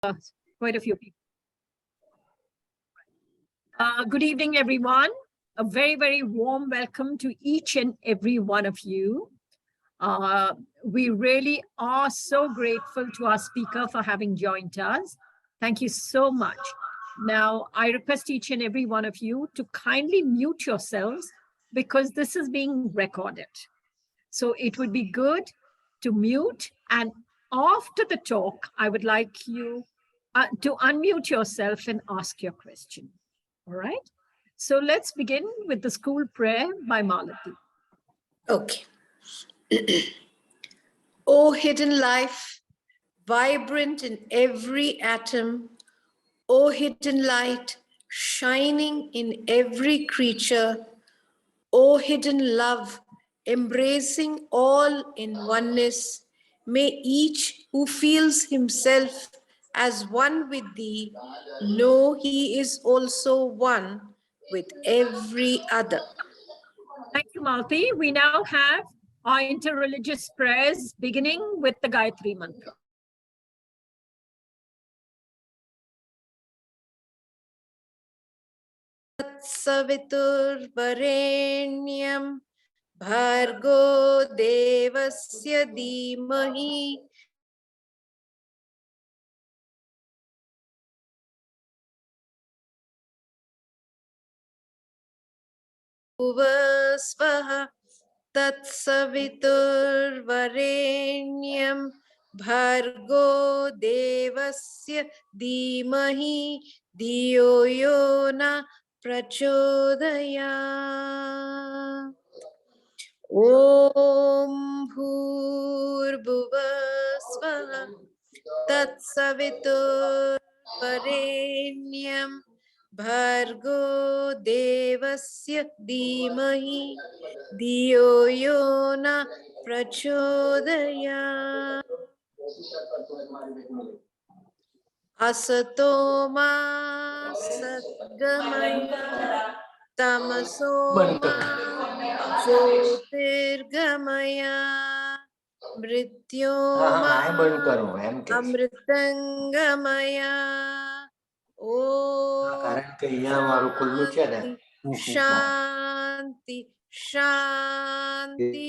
quite a few people. Good evening, everyone. A very, very warm welcome to each and every one of you. We really are so grateful to our speaker for having joined us. Thank you so much. Now, I request each and every one of you to kindly mute yourselves because this is being recorded. So it would be good to mute, and after the talk, I would like you to unmute yourself and ask your question. All right. So let's begin with the school prayer by Malati. Okay. O hidden life, vibrant in every atom, O hidden light, shining in every creature, O hidden love, embracing all in oneness, may each who feels himself as one with thee know he is also one with every other. Thank you, Malti. We now have our interreligious prayers beginning with the Gayatri Mantra. Saviturvarenyam Bhargo Devasya Dhimahi Svaha Tat Saviturvarenyam Bhargo Devasya Dhimahi Dhiyo Yona Prachodaya. Om Bhurбhuva Svaha Tat Saviturvarenyam Bhargo Devasya Dhimahi Dhiyo Yona Prachodaya. Asato ma Satgamaya Tamaso ma Jyotirgamaya Mrityoma Amritangamaya. Om Shanti Shanti.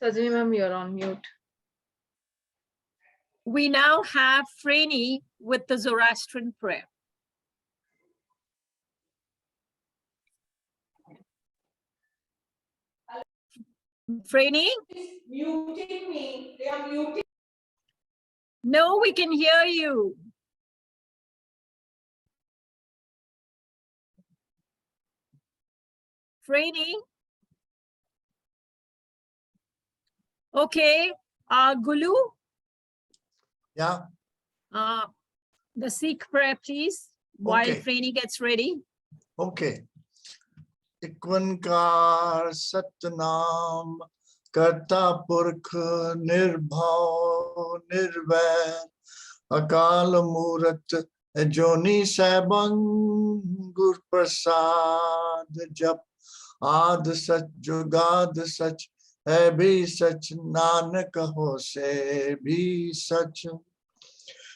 Sajani ma'am, you're on mute. We now have Freni with the Zoroastrian prayer. Freni? Muting me. They are muting. No, we can hear you. Freni? Okay. Gulu? Yeah. The Sikh prayer, please, while Freni gets ready. Okay. Ikwankar Satnam Karta Purkh Nirbhav Nirvair Akal Murat Joni Saiban Gur Prasad Jap Ad Sach Jugad Sach Hai bhi Sach Nanak ho se bhi Sach.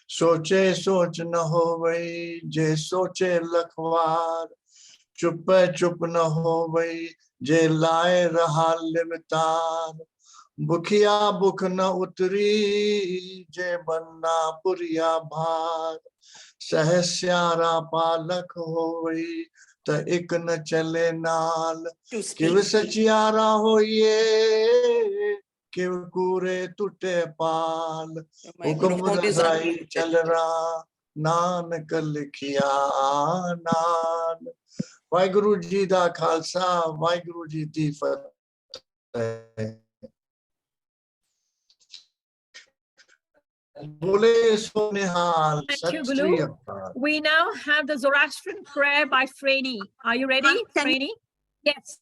सोचे सोच न हो वही जे सोचे लखवार चुप चुप न हो वही जे लाए रहा लिमतार बुखिया बुख न उतरी जे बन्ना पुरिया भार सहस्यारा पालक हो वही त एक न चले नाल किव सचियारा हो ये किव कूरे टूटे पाल हुक्म रजाई चल रहा नानक लिखिया नाल। वाहिगुरु जी दा खालसा वाहिगुरु जी दी फतेह। Thank you, Gulu. We now have the Zoroastrian prayer by Freni. Are you ready, Freni? Yes.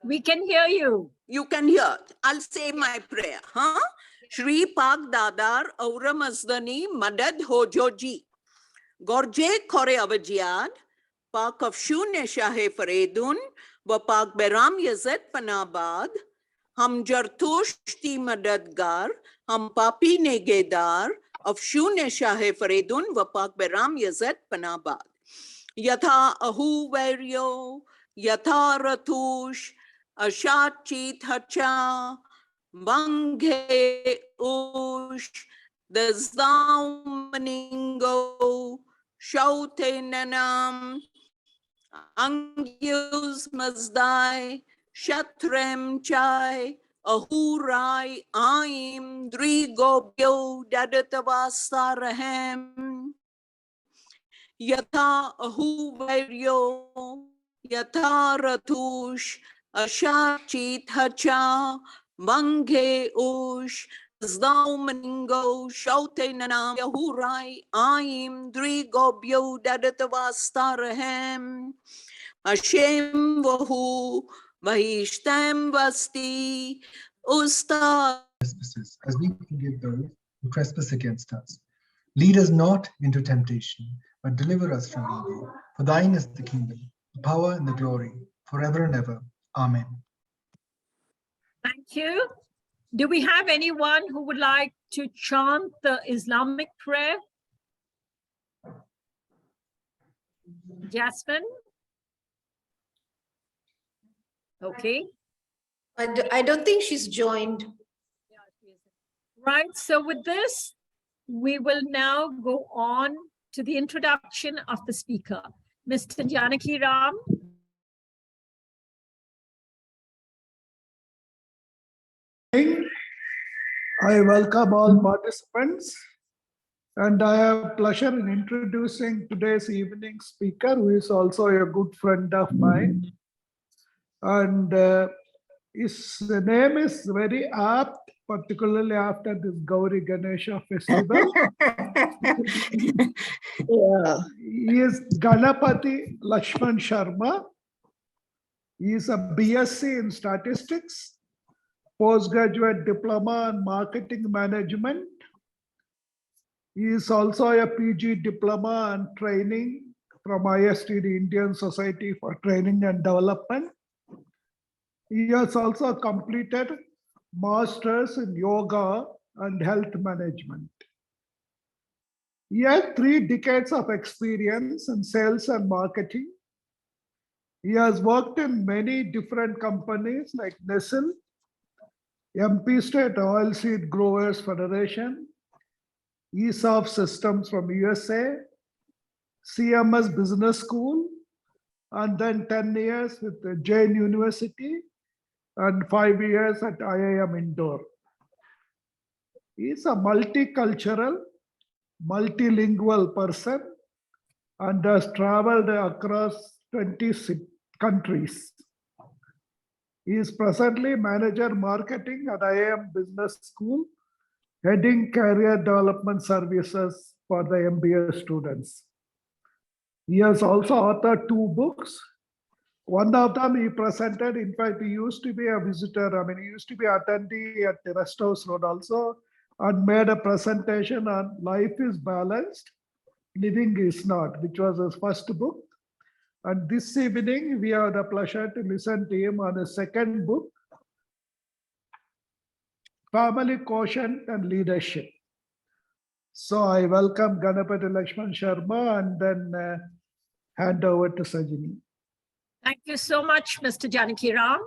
We can hear you. You can hear. I'll say my prayer. Shri Pak Dadar Aura Mazdani Madad Hojoji. Gorje Kore Avajiad, Pak of Shunya Shahe Faredun, Wapak Beram Yazet Panabad, Ham Jartush Ti Madadgar, Ham Papi Negedar, of Shunya Shahe Faredun, Wapak Beram Yazet Panabad. Yatha Ahu Varyo, Yatha Ratush, Ashat Chit Hacha, Banghe Ush, the Zaumaningo, Shaute Nanam, Angyus Mazdai, Shatrem Chai, Ahurai Aim, Drigobyo Dadatavasarahem, Yatha Ahuvairyo, Yatha Ratush, Ashachit Hacha, Manghe Ush, Zdaumaningo, Shaute Nanam, Yahurai, Aim, Drigobyo Dadatavastarahem, Hashem Vahu, Vahishtam Vasti, Usta. As we forgive those who trespass against us. Lead us not into temptation, but deliver us from evil. For thine is the kingdom, the power and the glory, forever and ever. Amen. Thank you. Do we have anyone who would like to chant the Islamic prayer? Jasmine? Okay. I don't think she's joined. Right. So with this, we will now go on to the introduction of the speaker, Mr. Janaki Ram. I welcome all participants, and I have pleasure in introducing today's evening speaker, who is also a good friend of mine. And his name is very apt, particularly after this Gauri Ganesha festival. Yeah. He is Ganapathy Lakshman Sharma. He is a BSc in statistics, postgraduate diploma in marketing management. He is also a PG diploma and training from IST, the Indian Society for Training and Development. He has also completed masters in yoga and health management. He has 3 decades of experience in sales and marketing. He has worked in many different companies like Nestle, MP State Oilseed Growers Federation, ESOP Systems from USA, CMS Business School, and then 10 years with the Jain University and 5 years at IIM Indore. He is a multicultural, multilingual person and has traveled across 20 countries. He is presently manager marketing at IIM Business School, heading career development services for the MBA students. He has also authored 2 books. One of them he presented, in fact, he used to be a visitor. I mean, he used to be attendee at the Rest House Road also, and made a presentation on Life is Balanced, Living is Not, which was his first book. And this evening, we have the pleasure to listen to him on his second book, Family Quotient and Leadership. So I welcome Ganapathy Lakshman Sharma and then hand over to Sajani. Thank you so much, Mr. Janaki Ram.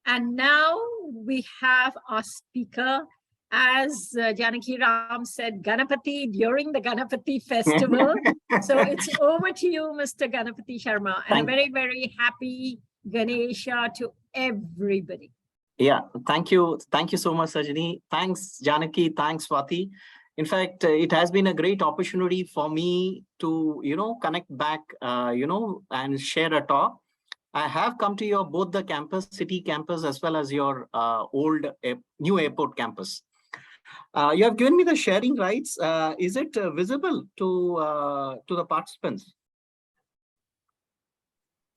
And now we have our speaker, as Janaki Ram said, Ganapathy during the Ganapathy festival. So it's over to you, Mr. Ganapathy Sharma. And a very, very happy Ganesha to everybody. Yeah, thank you. Thank you so much, Sajani. Thanks, Janaki. Thanks, Swati. In fact, it has been a great opportunity for me to, connect back, and share a talk. I have come to your both the campus, city campus, as well as your new airport campus. You have given me the sharing rights. Is it visible to the participants?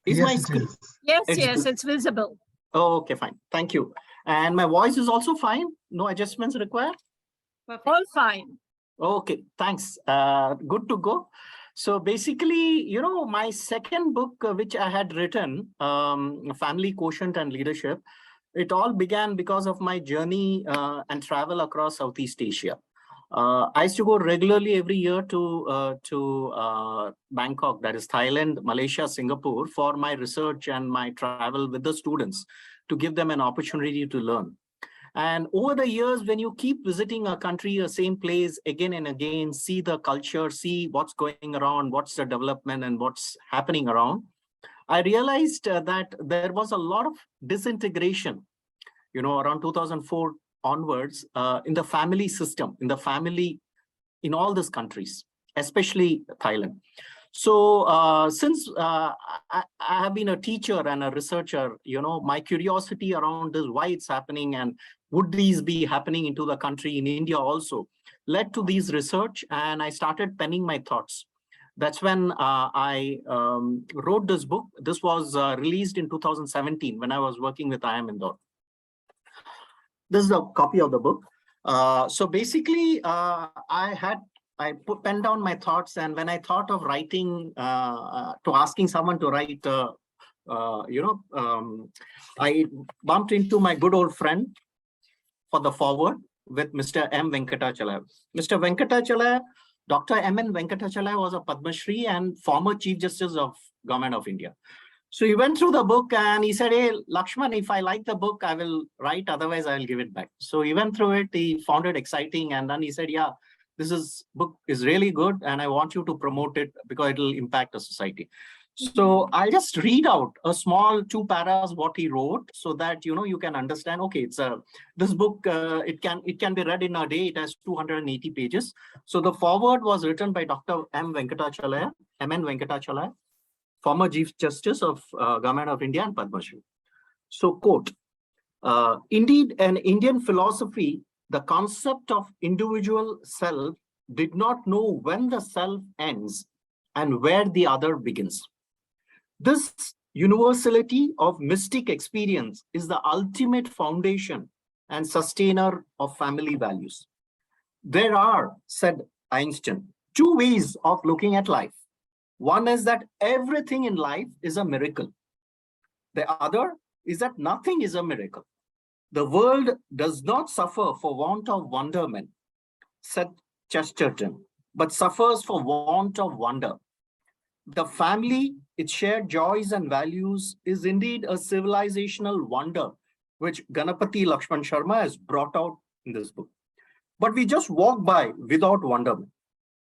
Yes, it is. Yes, it's visible. Oh, okay, fine. Thank you. And my voice is also fine. No adjustments required? All fine. Okay, thanks. Good to go. So basically, my second book, which I had written, Family, Quotient and Leadership, it all began because of my journey and travel across Southeast Asia. I used to go regularly every year to Bangkok, that is Thailand, Malaysia, Singapore, for my research and my travel with the students to give them an opportunity to learn. And over the years, when you keep visiting a country, a same place again and again, see the culture, see what's going around, what's the development and what's happening around, I realized that there was a lot of disintegration, around 2004 onwards, in the family system, in all these countries, especially Thailand. So since I have been a teacher and a researcher, my curiosity around this, why it's happening and would these be happening into the country in India also, led to these research, and I started penning my thoughts. That's when I wrote this book. This was released in 2017 when I was working with IIM Indore. This is a copy of the book. So basically, I penned down my thoughts, and when I thought of writing, to asking someone to write, I bumped into my good old friend for the forward with Mr. M. Venkatachalaya. Mr. Venkatachalaya, Dr. M.N. Venkatachalaya was a Padma Shri and former Chief Justice of Government of India. So he went through the book and he said, hey, Lakshman, if I like the book, I will write, otherwise I will give it back. So he went through it, he found it exciting, and then he said, yeah, this book is really good and I want you to promote it because it will impact the society. So I'll just read out a small 2 paras what he wrote so that you can understand. Okay, it's this book, it can be read in a day. It has 280 pages. So the foreword was written by Dr. M. Venkatachalaya, M.N. Venkatachalaya, former Chief Justice of Government of India and Padma Shri. So quote, indeed, an Indian philosophy, the concept of individual self did not know when the self ends and where the other begins. This universality of mystic experience is the ultimate foundation and sustainer of family values. There are, said Einstein, 2 ways of looking at life. One is that everything in life is a miracle. The other is that nothing is a miracle. The world does not suffer for want of wonderment, said Chesterton, but suffers for want of wonder. The family, its shared joys and values, is indeed a civilizational wonder, which Ganapathy Lakshman Sharma has brought out in this book. But we just walk by without wonderment.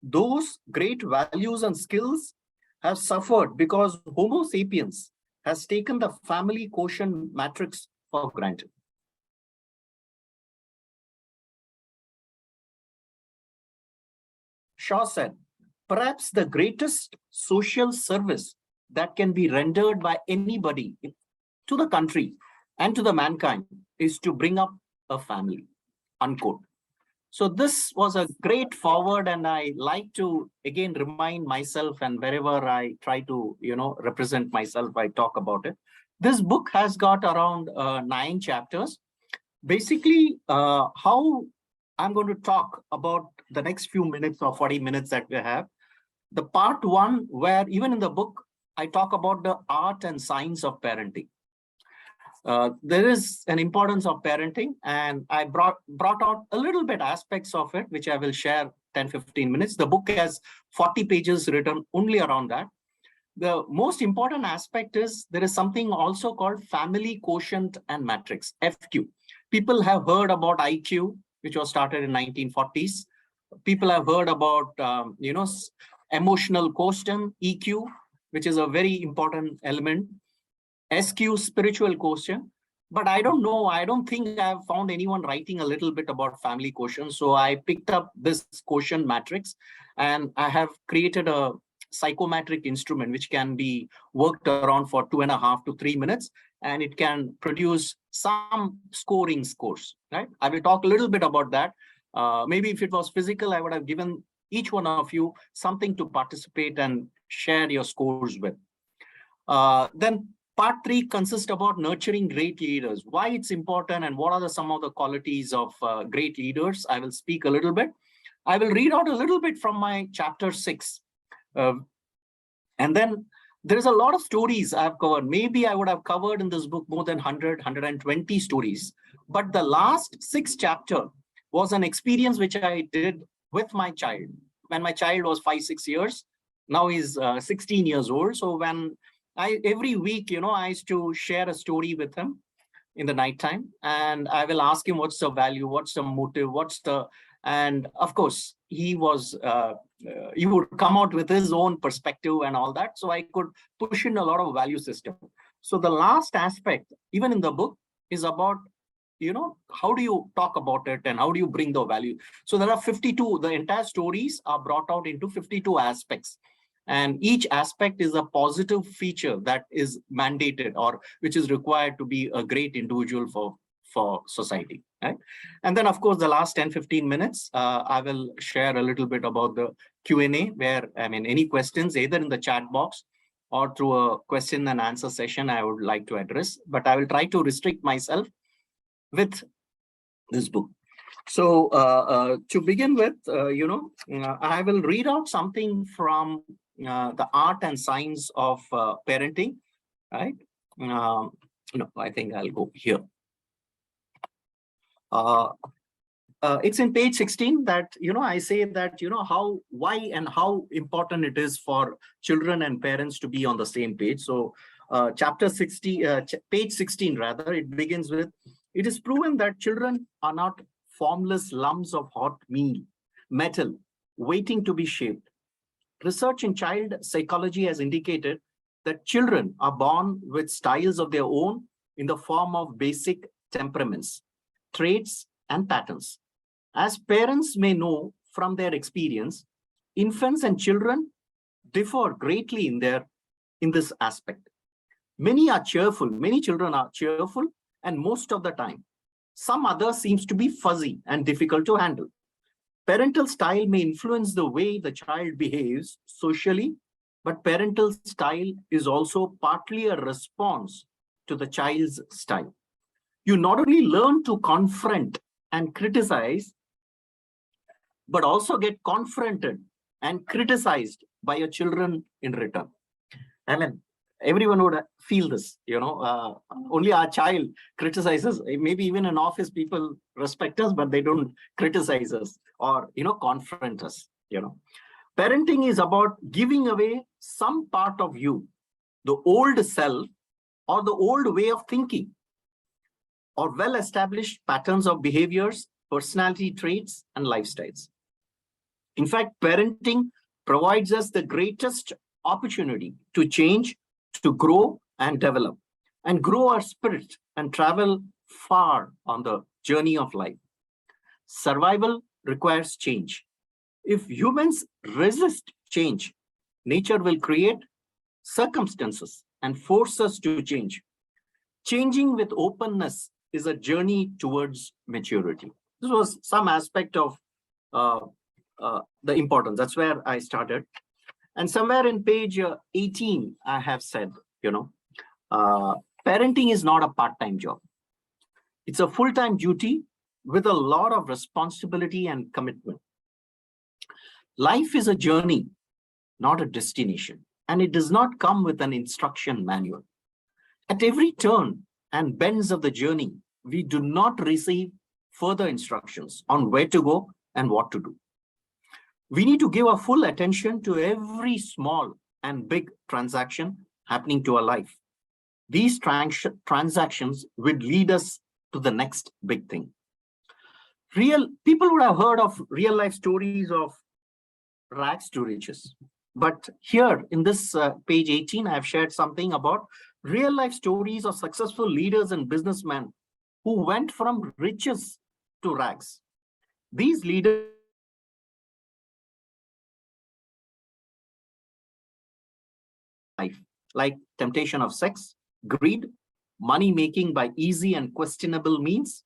Those great values and skills have suffered because Homo sapiens has taken the family quotient matrix for granted. Shaw said, perhaps the greatest social service that can be rendered by anybody to the country and to the mankind is to bring up a family, unquote. So this was a great forward, and I like to again remind myself, and wherever I try to represent myself, I talk about it. This book has got around 9 chapters. Basically, how I'm going to talk about the next few minutes or 40 minutes that we have. The part 1, where even in the book, I talk about the art and science of parenting. There is an importance of parenting, and I brought out a little bit aspects of it, which I will share 10-15 minutes. The book has 40 pages written only around that. The most important aspect is there is something also called family quotient and matrix, FQ. People have heard about IQ, which was started in 1940s. People have heard about, emotional quotient, EQ, which is a very important element. SQ, spiritual quotient. But I don't know, I don't think I've found anyone writing a little bit about family quotient. So I picked up this quotient matrix, and I have created a psychometric instrument which can be worked around for 2.5 to 3 minutes, and it can produce some scoring scores, right? I will talk a little bit about that. Maybe if it was physical, I would have given each one of you something to participate and share your scores with. Then Part 3 consists about nurturing great leaders, why it's important and what are some of the qualities of great leaders. I will speak a little bit. I will read out a little bit from my chapter 6. And then there's a lot of stories I've covered. Maybe I would have covered in this book more than 100, 120 stories. But the last 6 chapter was an experience which I did with my child. When my child was 5-6 years, now he's 16 years old. So when every week, I used to share a story with him in the nighttime, and I will ask him what's the value, what's the motive, and of course, he would come out with his own perspective and all that. So I could push in a lot of value system. So the last aspect, even in the book, is about, how do you talk about it and how do you bring the value? So there are 52, the entire stories are brought out into 52 aspects. And each aspect is a positive feature that is mandated or which is required to be a great individual for society. Right? And then, of course, the last 10-15 minutes, I will share a little bit about the Q&A where, any questions either in the chat box or through a question and answer session I would like to address. But I will try to restrict myself with this book. So to begin with, I will read out something from the art and science of parenting, right? No, I think I'll go here. It's in page 16 that, I say that, why and how important it is for children and parents to be on the same page. So chapter 60, page 16 rather, it begins with, it is proven that children are not formless lumps of hot metal waiting to be shaped. Research in child psychology has indicated that children are born with styles of their own in the form of basic temperaments, traits, and patterns. As parents may know from their experience, infants and children differ greatly in this aspect. Many children are cheerful, and most of the time. Some others seems to be fuzzy and difficult to handle. Parental style may influence the way the child behaves socially, but parental style is also partly a response to the child's style. You not only learn to confront and criticize, but also get confronted and criticized by your children in return. Everyone would feel this, only our child criticizes. Maybe even in office, people respect us, but they don't criticize us or, confront us, Parenting is about giving away some part of you, the old self or the old way of thinking or well-established patterns of behaviors, personality traits, and lifestyles. In fact, parenting provides us the greatest opportunity to change, to grow and develop, and grow our spirit and travel far on the journey of life. Survival requires change. If humans resist change, nature will create circumstances and force us to change. Changing with openness is a journey towards maturity. This was some aspect of the importance. That's where I started. And somewhere in page 18, I have said, parenting is not a part-time job. It's a full-time duty with a lot of responsibility and commitment. Life is a journey, not a destination, and it does not come with an instruction manual. At every turn and bends of the journey, we do not receive further instructions on where to go and what to do. We need to give our full attention to every small and big transaction happening to our life. These transactions would lead us to the next big thing. People would have heard of real life stories of rags to riches. But here in this page 18, I have shared something about real life stories of successful leaders and businessmen who went from riches to rags. These leaders like temptation of sex, greed, money making by easy and questionable means.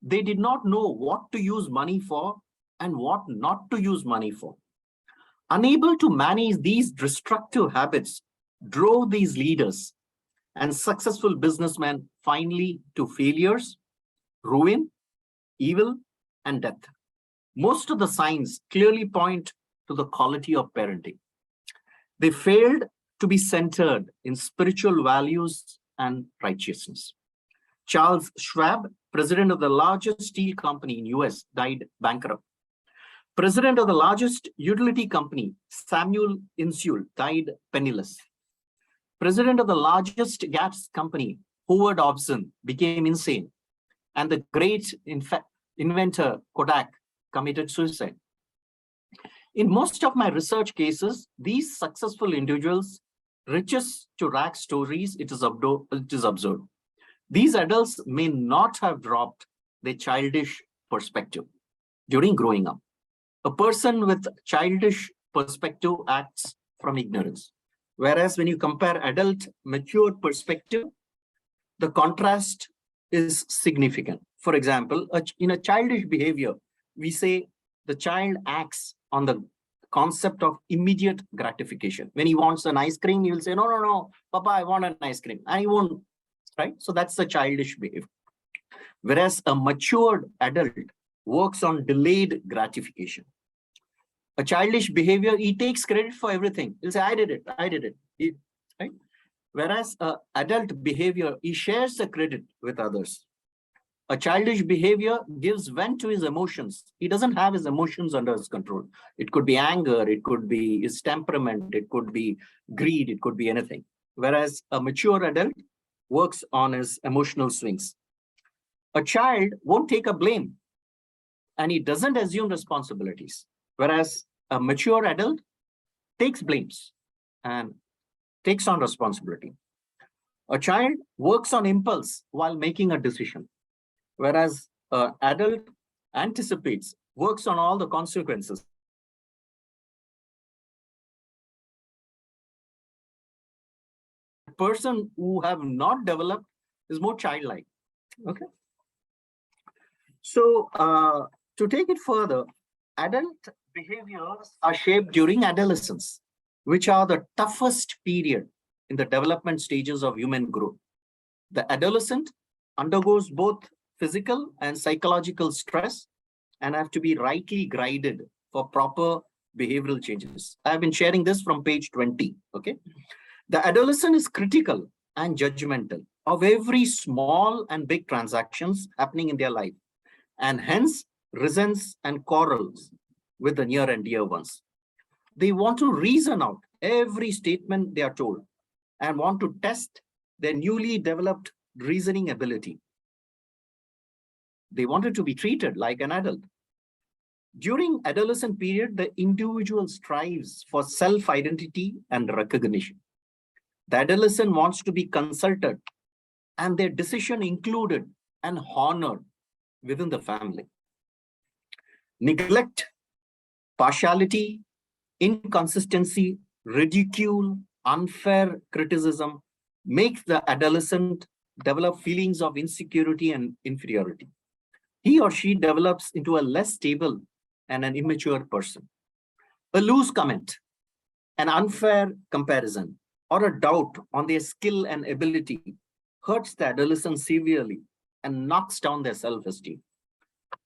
They did not know what to use money for and what not to use money for. Unable to manage these destructive habits drove these leaders and successful businessmen finally to failures, ruin, evil, and death. Most of the signs clearly point to the quality of parenting. They failed to be centered in spiritual values and righteousness. Charles Schwab, president of the largest steel company in US, died bankrupt. President of the largest utility company, Samuel Insull, died penniless. President of the largest gas company, Howard Hobson, became insane. And the great inventor, Kodak, committed suicide. In most of my research cases, these successful individuals, riches to rags stories, it is observed. These adults may not have dropped their childish perspective during growing up. A person with childish perspective acts from ignorance. Whereas when you compare adult mature perspective, the contrast is significant. For example, in a childish behavior, we say the child acts on the concept of immediate gratification. When he wants an ice cream, he will say, no, Papa, I want an ice cream. And he won't, right? So that's the childish behavior. Whereas a matured adult works on delayed gratification. A childish behavior, he takes credit for everything. He'll say, I did it. Right? Whereas adult behavior, he shares the credit with others. A childish behavior gives vent to his emotions. He doesn't have his emotions under his control. It could be anger, it could be his temperament, it could be greed, it could be anything. Whereas a mature adult works on his emotional swings. A child won't take a blame and he doesn't assume responsibilities. Whereas a mature adult takes blames and takes on responsibility. A child works on impulse while making a decision. Whereas an adult anticipates, works on all the consequences. The person who have not developed is more childlike. Okay. So to take it further, adult behaviors are shaped during adolescence, which are the toughest period in the development stages of human growth. The adolescent undergoes both physical and psychological stress and have to be rightly guided for proper behavioral changes. I have been sharing this from page 20. Okay. The adolescent is critical and judgmental of every small and big transactions happening in their life, and hence resents and quarrels with the near and dear ones. They want to reason out every statement they are told and want to test their newly developed reasoning ability. They wanted to be treated like an adult. During adolescent period, the individual strives for self-identity and recognition. The adolescent wants to be consulted and their decision included and honored within the family. Neglect, partiality, inconsistency, ridicule, unfair criticism make the adolescent develop feelings of insecurity and inferiority. He or she develops into a less stable and an immature person. A loose comment, an unfair comparison, or a doubt on their skill and ability hurts the adolescent severely and knocks down their self-esteem.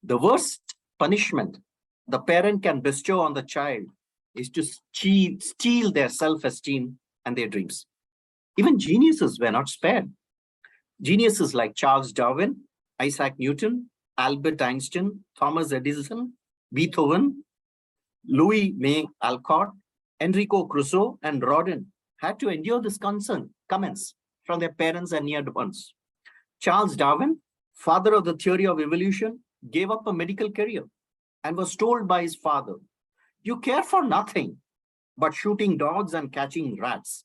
The worst punishment the parent can bestow on the child is to steal their self-esteem and their dreams. Even geniuses were not spared. Geniuses like Charles Darwin, Isaac Newton, Albert Einstein, Thomas Edison, Beethoven, Louis May Alcott, Enrico Crusoe, and Rodin had to endure this comments from their parents and near ones. Charles Darwin, father of the theory of evolution, gave up a medical career and was told by his father, "You care for nothing but shooting dogs and catching rats."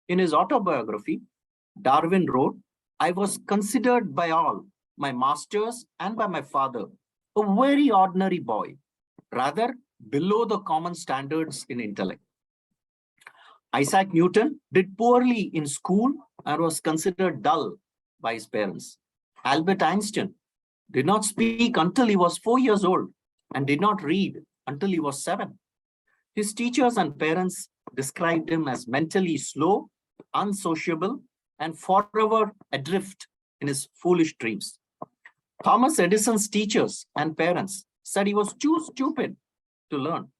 In his autobiography, Darwin wrote, "I was considered by all, my masters and by my father, a very ordinary boy, rather below the common standards in intellect." Isaac Newton did poorly in school and was considered dull by his parents. Albert Einstein did not speak until he was 4 years old and did not read until he was 7. His teachers and parents described him as mentally slow, unsociable, and forever adrift in his foolish dreams. Thomas Edison's teachers and parents said he was too stupid to learn.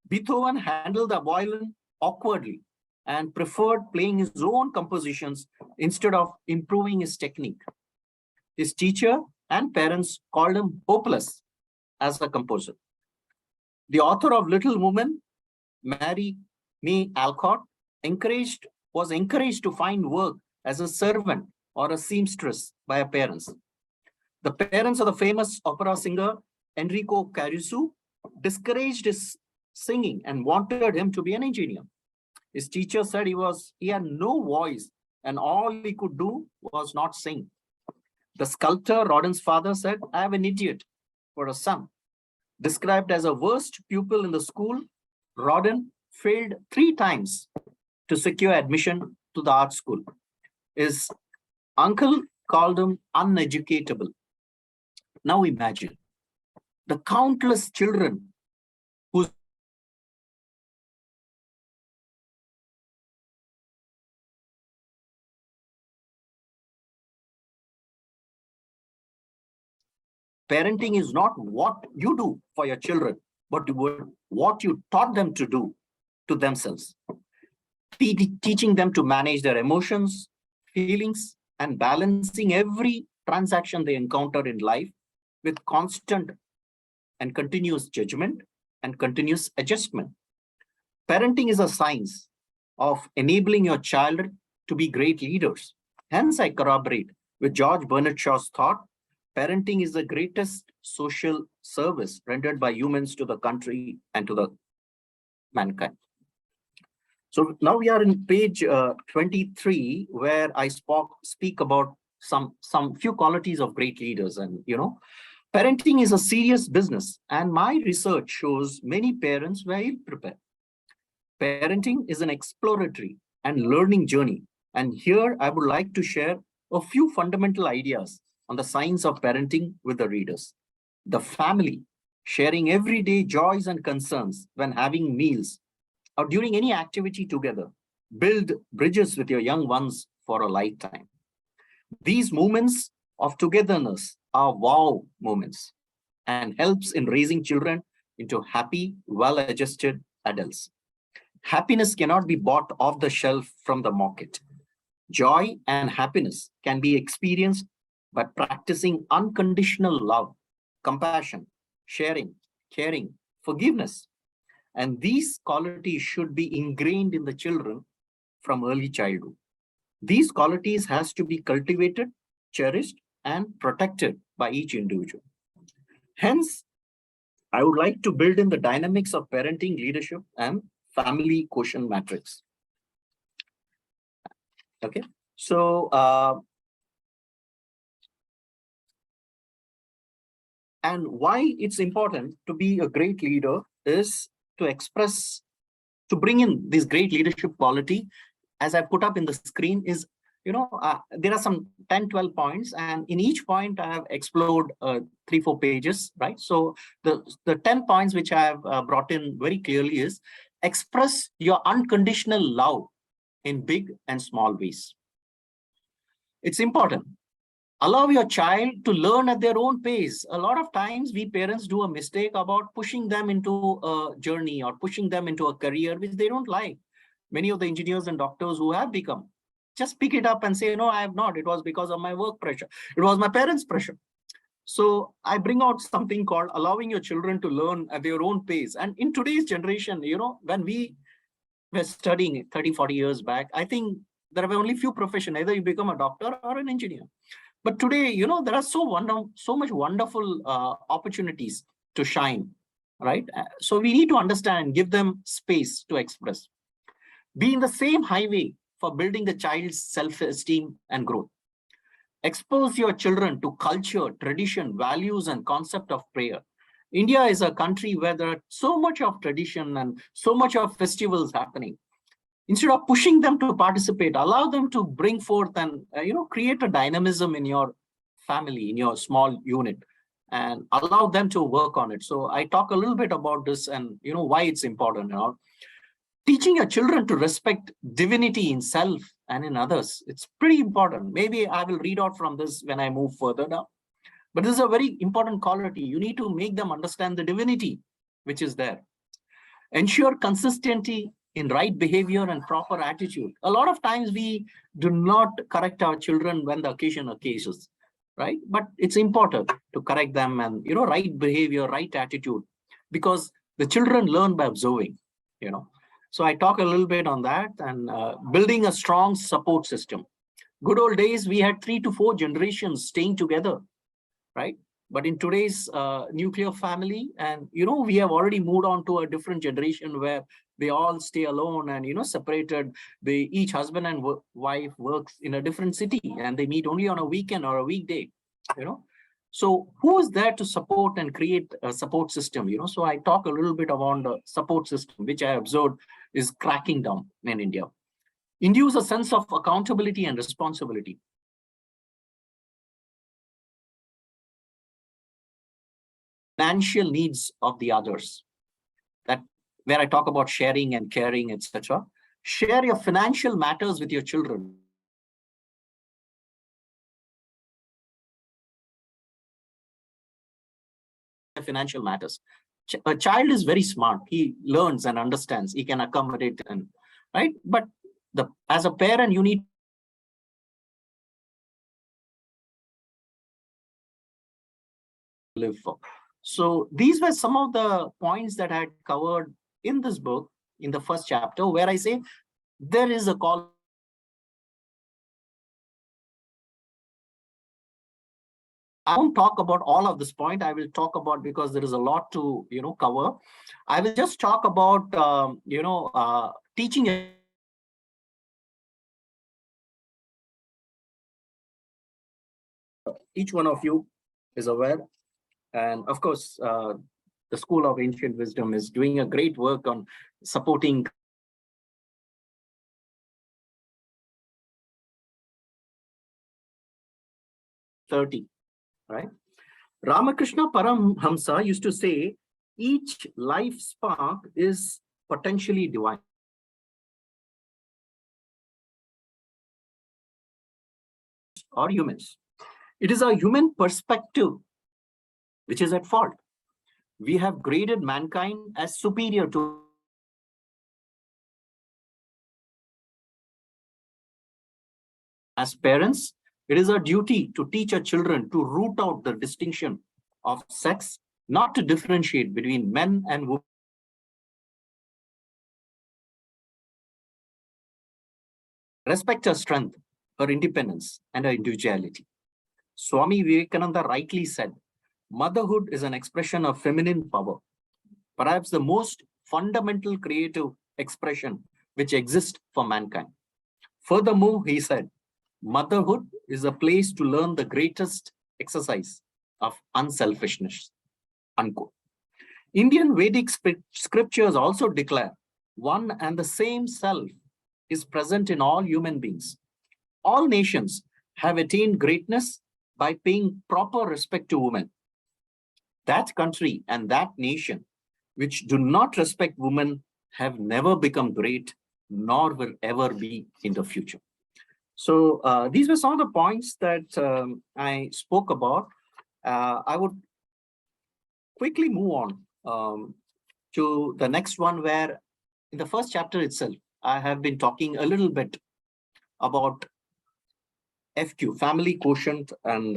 Beethoven handled the violin awkwardly and preferred playing his own compositions instead of improving his technique. His teacher and parents called him hopeless as a composer. The author of Little Women, Mary May Alcott, was encouraged to find work as a servant or a seamstress by her parents. The parents of the famous opera singer Enrico Caruso discouraged his singing and wanted him to be an engineer. His teacher said he had no voice and all he could do was not sing. The sculptor Rodin's father said, "I have an idiot for a son." Described as a worst pupil in the school, Rodin failed 3 times to secure admission to the art school. His uncle called him uneducatable. Now imagine the countless children whose parenting is not what you do for your children, but what you taught them to do to themselves. Teaching them to manage their emotions, feelings, and balancing every transaction they encounter in life with constant and continuous judgment and continuous adjustment. Parenting is a science of enabling your child to be great leaders. Hence, I corroborate with George Bernard Shaw's thought, parenting is the greatest social service rendered by humans to the country and to the mankind. So now we are in page 23, where I speak about some few qualities of great leaders. And parenting is a serious business, and my research shows many parents were ill-prepared. Parenting is an exploratory and learning journey, and here I would like to share a few fundamental ideas on the science of parenting with the readers. The family, sharing everyday joys and concerns when having meals or during any activity together, build bridges with your young ones for a lifetime. These moments of togetherness are wow moments and helps in raising children into happy, well-adjusted adults. Happiness cannot be bought off the shelf from the market. Joy and happiness can be experienced by practicing unconditional love, compassion, sharing, caring, forgiveness. And these qualities should be ingrained in the children from early childhood. These qualities has to be cultivated, cherished, and protected by each individual. Hence, I would like to build in the dynamics of parenting, leadership, and family quotient matrix. Okay, so and why it's important to be a great leader is to bring in this great leadership quality, as I put up in the screen, is, there are some 10, 12 points, and in each point I have explored 3-4 pages, right? So the 10 points which I have brought in very clearly is express your unconditional love in big and small ways. It's important. Allow your child to learn at their own pace. A lot of times we parents do a mistake about pushing them into a journey or pushing them into a career which they don't like. Many of the engineers and doctors who have become, just pick it up and say, no, I have not. It was because of my work pressure. It was my parents' pressure. So I bring out something called allowing your children to learn at their own pace. And in today's generation, when we were studying 30, 40 years back, I think there were only few professions. Either you become a doctor or an engineer. But today, there are so much wonderful opportunities to shine, right? So we need to understand and give them space to express. Be in the same highway for building the child's self-esteem and growth. Expose your children to culture, tradition, values, and concept of prayer. India is a country where there are so much of tradition and so much of festivals happening. Instead of pushing them to participate, allow them to bring forth and create a dynamism in your family, in your small unit, and allow them to work on it. So I talk a little bit about this and why it's important. Teaching your children to respect divinity in self and in others. It's pretty important. Maybe I will read out from this when I move further down. But this is a very important quality. You need to make them understand the divinity which is there. Ensure consistency in right behavior and proper attitude. A lot of times we do not correct our children when the occasion occurs, right? But it's important to correct them and, right behavior, right attitude, because the children learn by observing, So I talk a little bit on that, and building a strong support system. Good old days, we had 3 to 4 generations staying together, right? But in today's nuclear family, and we have already moved on to a different generation where they all stay alone and separated. Each husband and wife works in a different city, and they meet only on a weekend or a weekday. So who is there to support and create a support system? So I talk a little bit about the support system, which I observed is cracking down in India. Induce a sense of accountability and responsibility. Financial needs of the others, that where I talk about sharing and caring, etc. Share your financial matters with your children. Financial matters. A child is very smart. He learns and understands. He can accommodate, and right. But as a parent, you need to live for. So these were some of the points that I had covered in this book, in the first chapter, where I say there is a call. I won't talk about all of this point. I will talk about, because there is a lot to cover. I will just talk about teaching. Each one of you is aware, and of course, the School of Ancient Wisdom is doing a great work on supporting. Right? Ramakrishna Paramhamsa used to say, each life spark is potentially divine. Or humans. It is a human perspective which is at fault. We have graded mankind as superior to. As parents, it is our duty to teach our children to root out the distinction of sex, not to differentiate between men and women. Respect her strength, her independence, and her individuality. Swami Vivekananda rightly said, motherhood is an expression of feminine power, perhaps the most fundamental creative expression which exists for mankind. Furthermore, he said, motherhood is a place to learn the greatest exercise of unselfishness. Unquote. Indian Vedic scriptures also declare one and the same self is present in all human beings. All nations have attained greatness by paying proper respect to women. That country and that nation which do not respect women have never become great, nor will ever be in the future. So these were some of the points that I spoke about. I would quickly move on to the next one, where in the first chapter itself, I have been talking a little bit about FQ, family quotient, and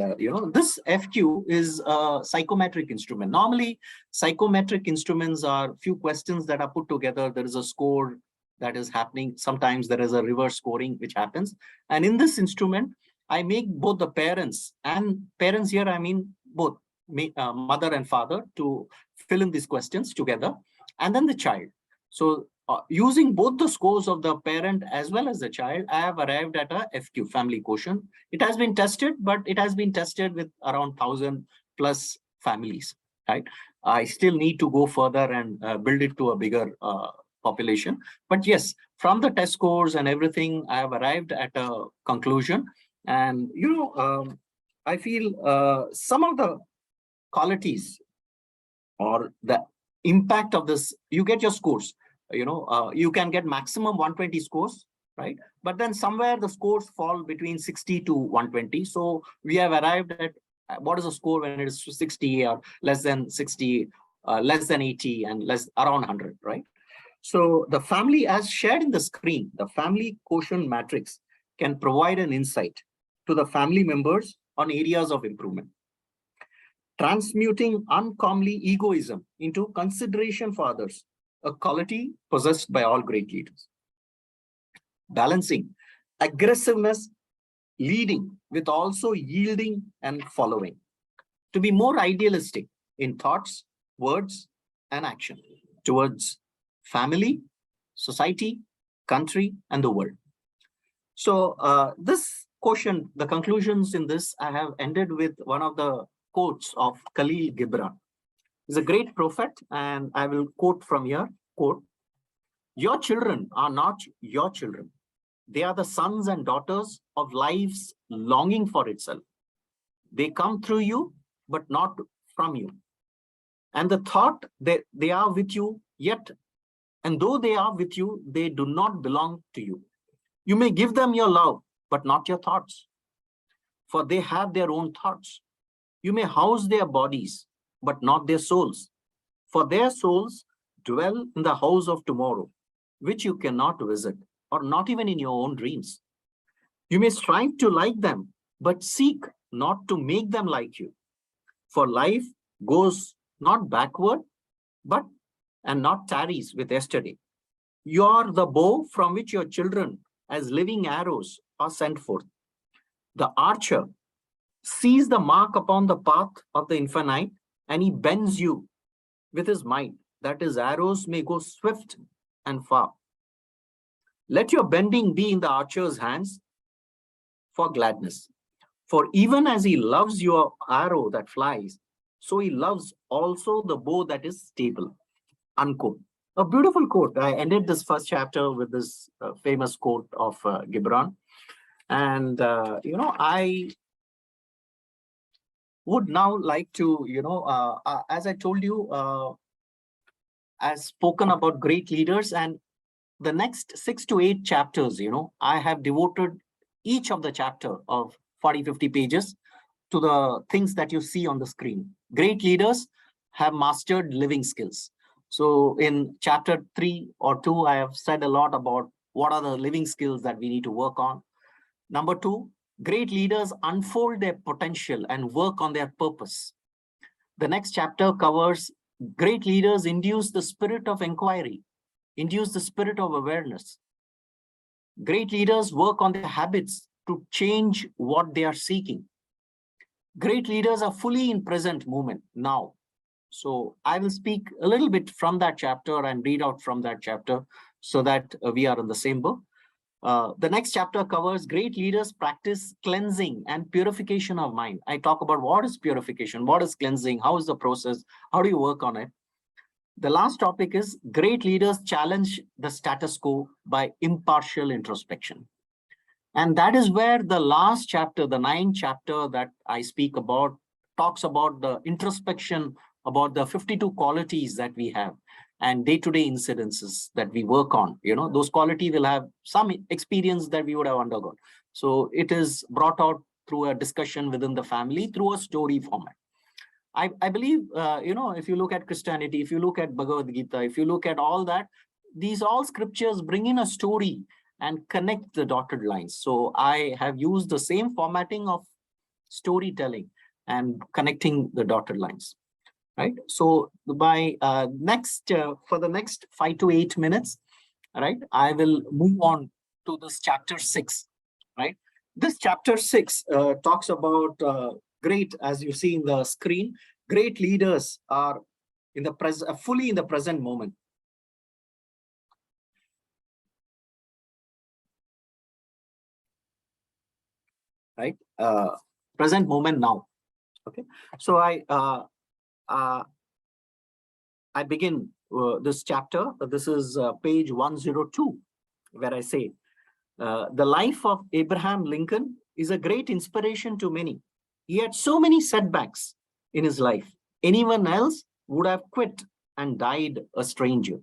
this FQ is a psychometric instrument. Normally, psychometric instruments are few questions that are put together. There is a score that is happening. Sometimes there is a reverse scoring which happens. And in this instrument, I make both the parents, and parents here, I mean both mother and father, to fill in these questions together, and then the child. So using both the scores of the parent as well as the child, I have arrived at a FQ, family quotient. It has been tested, but it has been tested with around 1,000 plus families, right? I still need to go further and build it to a bigger population. But yes, from the test scores and everything, I have arrived at a conclusion. And, I feel some of the qualities or the impact of this, you get your scores. You can get maximum 120 scores, right? But then somewhere the scores fall between 60 to 120. So we have arrived at what is the score when it is 60 or less than 60, less than 80 and less around 100, right? So the family, as shared in the screen, the family quotient matrix can provide an insight to the family members on areas of improvement, transmuting uncomely egoism into consideration for others, a quality possessed by all great leaders. Balancing aggressiveness, leading with also yielding and following, to be more idealistic in thoughts, words, and action towards family, society, country, and the world. So this quotient, the conclusions in this, I have ended with one of the quotes of Khalil Gibran. He's a great prophet, and I will quote from here, quote, "Your children are not your children. They are the sons and daughters of life's longing for itself. They come through you, but not from you. And the thought that they are with you, yet, and though they are with you, they do not belong to you. You may give them your love, but not your thoughts, for they have their own thoughts. You may house their bodies, but not their souls, for their souls dwell in the house of tomorrow, which you cannot visit, or not even in your own dreams. You may strive to like them, but seek not to make them like you. For life goes not backward, but and not tarries with yesterday. You are the bow from which your children, as living arrows, are sent forth. The archer sees the mark upon the path of the infinite, and he bends you with his might, that his arrows may go swift and far. Let your bending be in the archer's hands for gladness. For even as he loves your arrow that flies, so he loves also the bow that is stable." Unquote. A beautiful quote. I ended this first chapter with this famous quote of Gibran. And, I would now like to, as I told you, I've spoken about great leaders, and the next 6 to 8 chapters, I have devoted each of the chapter of 40-50 pages to the things that you see on the screen. Great leaders have mastered living skills. So in chapter 3 or 2, I have said a lot about what are the living skills that we need to work on. Number 2, great leaders unfold their potential and work on their purpose. The next chapter covers great leaders induce the spirit of inquiry, induce the spirit of awareness. Great leaders work on their habits to change what they are seeking. Great leaders are fully in present moment now. So I will speak a little bit from that chapter and read out from that chapter so that we are in the same book. The next chapter covers great leaders practice cleansing and purification of mind. I talk about what is purification, what is cleansing, how is the process, how do you work on it. The last topic is great leaders challenge the status quo by impartial introspection. And that is where the last chapter, the 9th chapter that I speak about, talks about the introspection, about the 52 qualities that we have and day-to-day incidences that we work on. Those qualities will have some experience that we would have undergone. So it is brought out through a discussion within the family through a story format. I believe, if you look at Christianity, if you look at Bhagavad Gita, if you look at all that, these all scriptures bring in a story and connect the dotted lines. So I have used the same formatting of storytelling and connecting the dotted lines, right? So by for the next 5 to 8 minutes, right, I will move on to this chapter 6, right? This chapter 6 talks about great, as you see in the screen, great leaders are in the present, fully in the present moment. Right, present moment now. Okay, so I begin this chapter. This is page 102, where I say, the life of Abraham Lincoln is a great inspiration to many. He had so many setbacks in his life. Anyone else would have quit and died a stranger.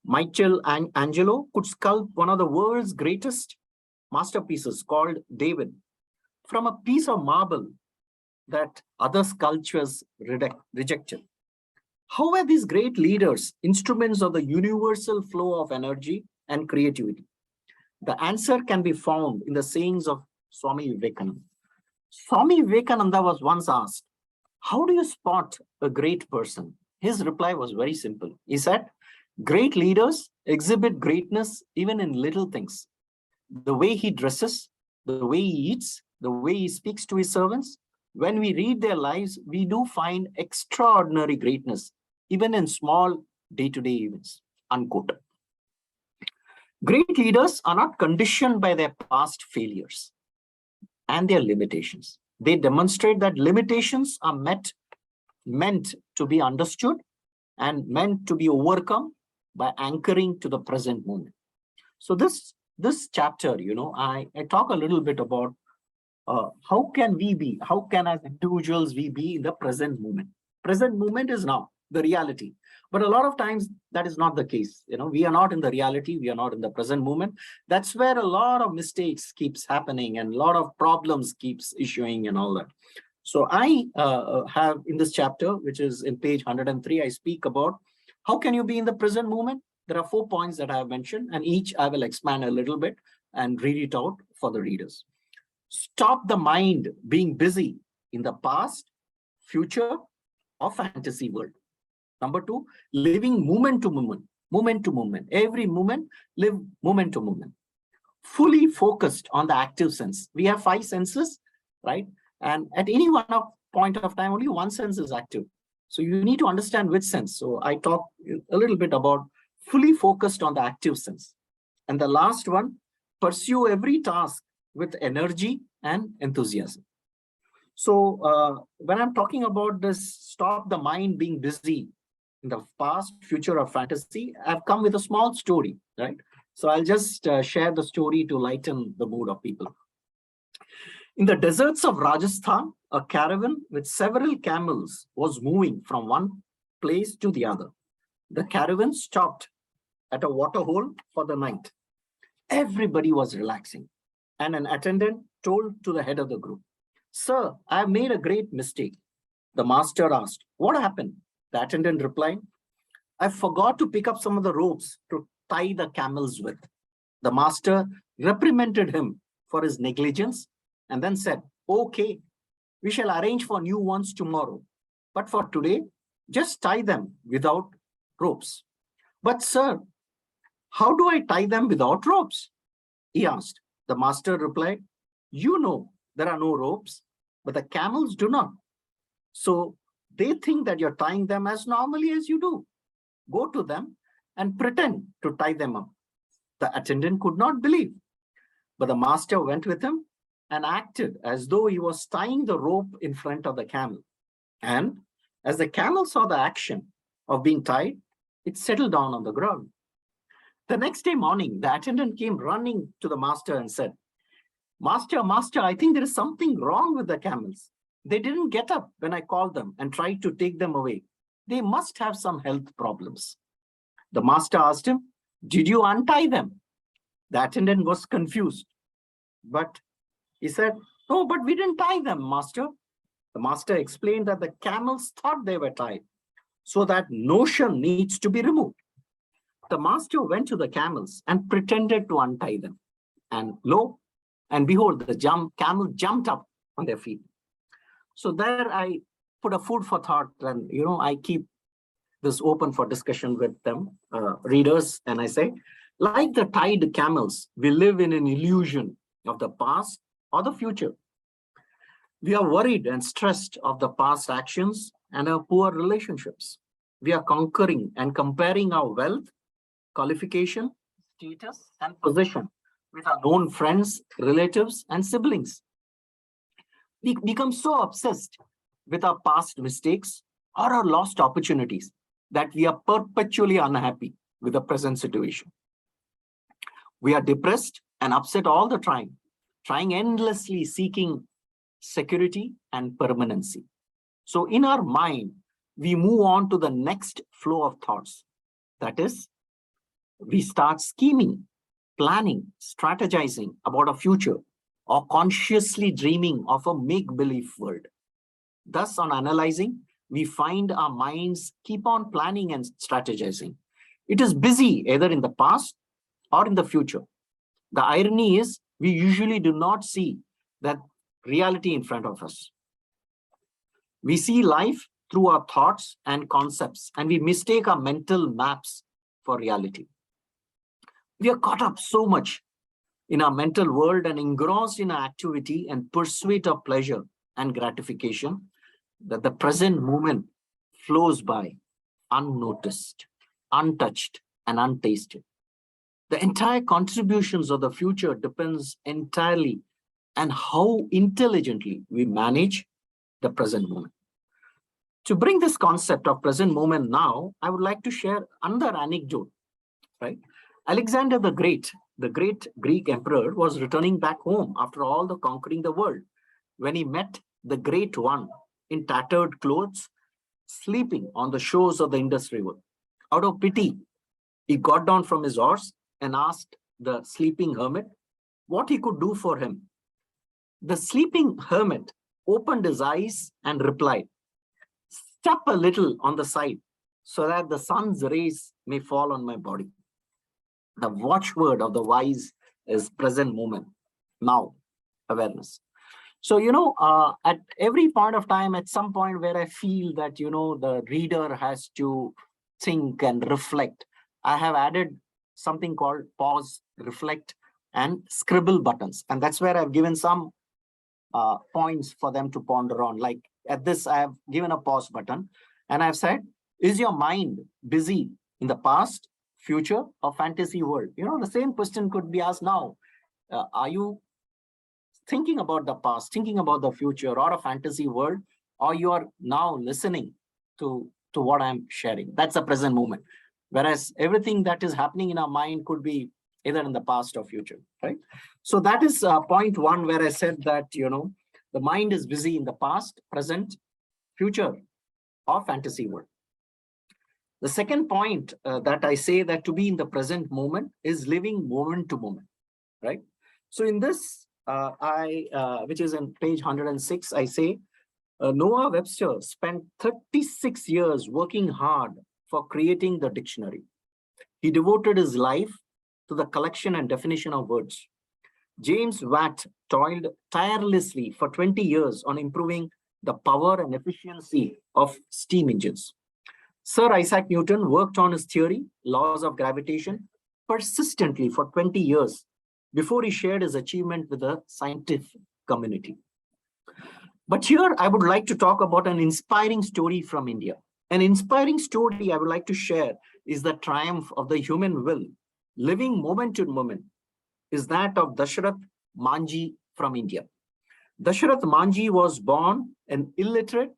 Michelangelo could sculpt one of the world's greatest masterpieces called David from a piece of marble that other sculptures rejected. How were these great leaders instruments of the universal flow of energy and creativity? The answer can be found in the sayings of Swami Vivekananda. Swami Vivekananda was once asked, how do you spot a great person? His reply was very simple. He said, great leaders exhibit greatness even in little things. The way he dresses, the way he eats, the way he speaks to his servants. When we read their lives, we do find extraordinary greatness, even in small day-to-day events, unquote. Great leaders are not conditioned by their past failures and their limitations. They demonstrate that limitations are meant to be understood and meant to be overcome by anchoring to the present moment. So this chapter, I talk a little bit about how can as individuals we be in the present moment. Present moment is now the reality, but a lot of times that is not the case. We are not in the reality, we are not in the present moment. That's where a lot of mistakes keeps happening and a lot of problems keeps issuing and all that. So I have in this chapter, which is in page 103, I speak about how can you be in the present moment. There are 4 points that I have mentioned, and each I will expand a little bit and read it out for the readers. Stop the mind being busy in the past, future, or fantasy world. Number 2, living moment to moment. Every moment, live moment to moment. Fully focused on the active sense. We have 5 senses, right? And at any point of time, only one sense is active. So you need to understand which sense. So I talk a little bit about fully focused on the active sense. And the last one, pursue every task with energy and enthusiasm. So when I'm talking about this, stop the mind being busy in the past, future, or fantasy, I've come with a small story, right? So I'll just share the story to lighten the mood of people. In the deserts of Rajasthan, a caravan with several camels was moving from one place to the other. The caravan stopped at a waterhole for the night. Everybody was relaxing, and an attendant told to the head of the group, "Sir, I have made a great mistake." The master asked, "What happened?" The attendant replied, "I forgot to pick up some of the ropes to tie the camels with." The master reprimanded him for his negligence and then said, "Okay, we shall arrange for new ones tomorrow. But for today, just tie them without ropes." "But sir, how do I tie them without ropes?" he asked. The master replied, "You know there are no ropes, but the camels do not. So they think that you're tying them as normally as you do. Go to them and pretend to tie them up." The attendant could not believe, but the master went with him and acted as though he was tying the rope in front of the camel. And as the camel saw the action of being tied, it settled down on the ground. The next day morning, the attendant came running to the master and said, Master, I think there is something wrong with the camels. They didn't get up when I called them and tried to take them away. They must have some health problems." The master asked him, "Did you untie them?" The attendant was confused, but he said, "No, but we didn't tie them, master." The master explained that the camels thought they were tied, so that notion needs to be removed. The master went to the camels and pretended to untie them. And lo and behold, the camel jumped up on their feet. So there I put a food for thought, and I keep this open for discussion with them, readers, and I say, like the tied camels, we live in an illusion of the past or the future. We are worried and stressed of the past actions and our poor relationships. We are conquering and comparing our wealth, qualification, status, and position with our known friends, relatives, and siblings. We become so obsessed with our past mistakes or our lost opportunities that we are perpetually unhappy with the present situation. We are depressed and upset all the time, trying endlessly seeking security and permanency. So in our mind, we move on to the next flow of thoughts. That is, we start scheming, planning, strategizing about a future, or consciously dreaming of a make-believe world. Thus, on analyzing, we find our minds keep on planning and strategizing. It is busy either in the past or in the future. The irony is, we usually do not see that reality in front of us. We see life through our thoughts and concepts, and we mistake our mental maps for reality. We are caught up so much in our mental world and engrossed in our activity and pursuit of pleasure and gratification that the present moment flows by unnoticed, untouched, and untasted. The entire contributions of the future depends entirely on how intelligently we manage the present moment. To bring this concept of present moment now, I would like to share another anecdote, right? Alexander the Great Greek emperor, was returning back home after all the conquering the world when he met the Great One in tattered clothes, sleeping on the shores of the Indus River. Out of pity, he got down from his horse and asked the sleeping hermit what he could do for him. The sleeping hermit opened his eyes and replied, "Step a little on the side so that the sun's rays may fall on my body." The watchword of the wise is present moment, now, awareness. So, at every point of time, at some point where I feel that, the reader has to think and reflect, I have added something called pause, reflect, and scribble buttons. And that's where I've given some points for them to ponder on. Like at this, I have given a pause button and I've said, is your mind busy in the past, future, or fantasy world? The same question could be asked now. Are you thinking about the past, thinking about the future, or a fantasy world, or you are now listening to what I'm sharing? That's the present moment. Whereas everything that is happening in our mind could be either in the past or future, right? So that is point one, where I said that, the mind is busy in the past, present, future, or fantasy world. The second point that I say that to be in the present moment is living moment to moment, right? So in this, which is in page 106, I say, Noah Webster spent 36 years working hard for creating the dictionary. He devoted his life to the collection and definition of words. James Watt toiled tirelessly for 20 years on improving the power and efficiency of steam engines. Sir Isaac Newton worked on his theory, laws of gravitation, persistently for 20 years before he shared his achievement with the scientific community. But here I would like to talk about an inspiring story from India. An inspiring story I would like to share is the triumph of the human will, living moment to moment, is that of Dashrath Manji from India. Dashrath Manji was born an illiterate,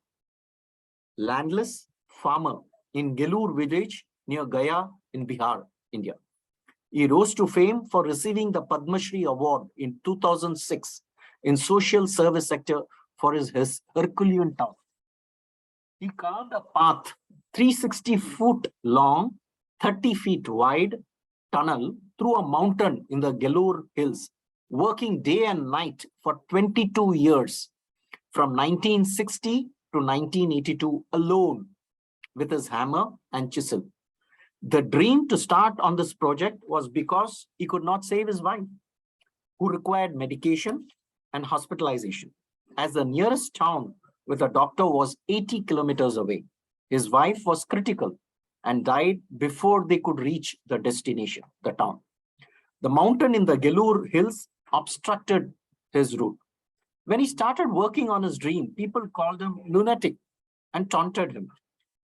landless farmer in Gelur village near Gaya in Bihar, India. He rose to fame for receiving the Padma Shri Award in 2006 in social service sector for his Herculean task. He carved a path 360 foot long, 30 feet wide tunnel through a mountain in the Gelur Hills, working day and night for 22 years, from 1960 to 1982 alone, with his hammer and chisel. The dream to start on this project was because he could not save his wife, who required medication and hospitalization, as the nearest town with a doctor was 80 kilometers away. His wife was critical and died before they could reach the destination, the town. The mountain in the Gelur Hills obstructed his route. When he started working on his dream, people called him lunatic and taunted him.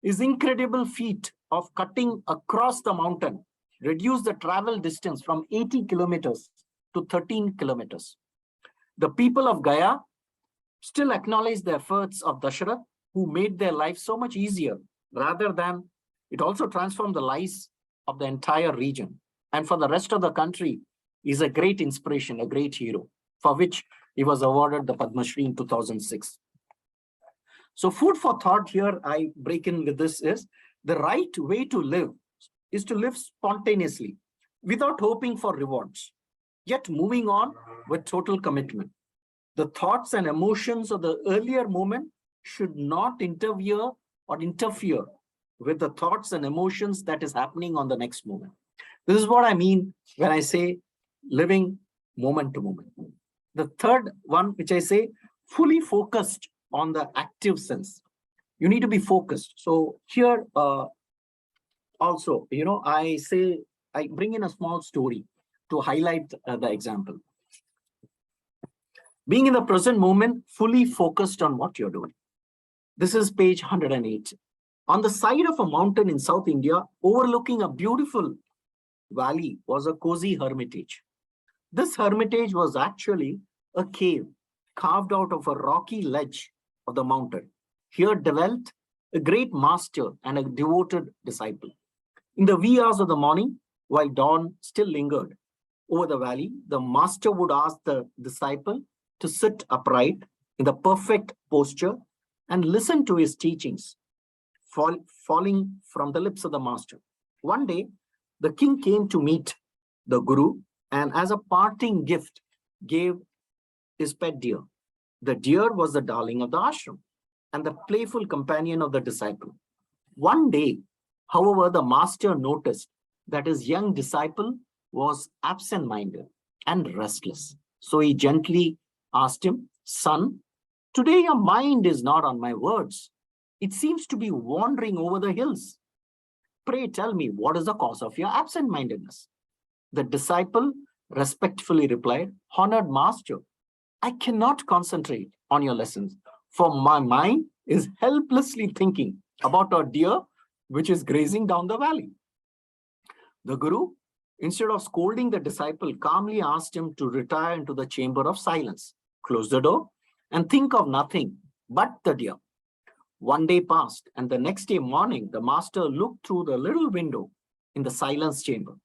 His incredible feat of cutting across the mountain reduced the travel distance from 80 kilometers to 13 kilometers. The people of Gaya still acknowledge the efforts of Dashrath, who made their life so much easier, rather than it also transformed the lives of the entire region. And for the rest of the country, he's a great inspiration, a great hero, for which he was awarded the Padma Shri in 2006. So food for thought here, I break in with this, is the right way to live is to live spontaneously, without hoping for rewards, yet moving on with total commitment. The thoughts and emotions of the earlier moment should not interfere with the thoughts and emotions that is happening on the next moment. This is what I mean when I say living moment to moment. The third one, which I say, fully focused on the active sense. You need to be focused. So here also, I bring in a small story to highlight the example. Being in the present moment, fully focused on what you're doing. This is page 108. On the side of a mountain in South India, overlooking a beautiful valley, was a cozy hermitage. This hermitage was actually a cave carved out of a rocky ledge of the mountain. Here dwelt a great master and a devoted disciple. In the wee hours of the morning, while dawn still lingered over the valley, the master would ask the disciple to sit upright in the perfect posture and listen to his teachings falling from the lips of the master. One day, the king came to meet the guru, and as a parting gift gave his pet deer. The deer was the darling of the ashram and the playful companion of the disciple. One day, however, the master noticed that his young disciple was absent-minded and restless. So he gently asked him, "Son, today your mind is not on my words. It seems to be wandering over the hills. Pray tell me, what is the cause of your absent-mindedness?" The disciple respectfully replied, "Honored master, I cannot concentrate on your lessons, for my mind is helplessly thinking about a deer which is grazing down the valley." The guru, instead of scolding the disciple, calmly asked him to retire into the chamber of silence, close the door, and think of nothing but the deer. One day passed, and the next day morning, the master looked through the little window in the silence chamber.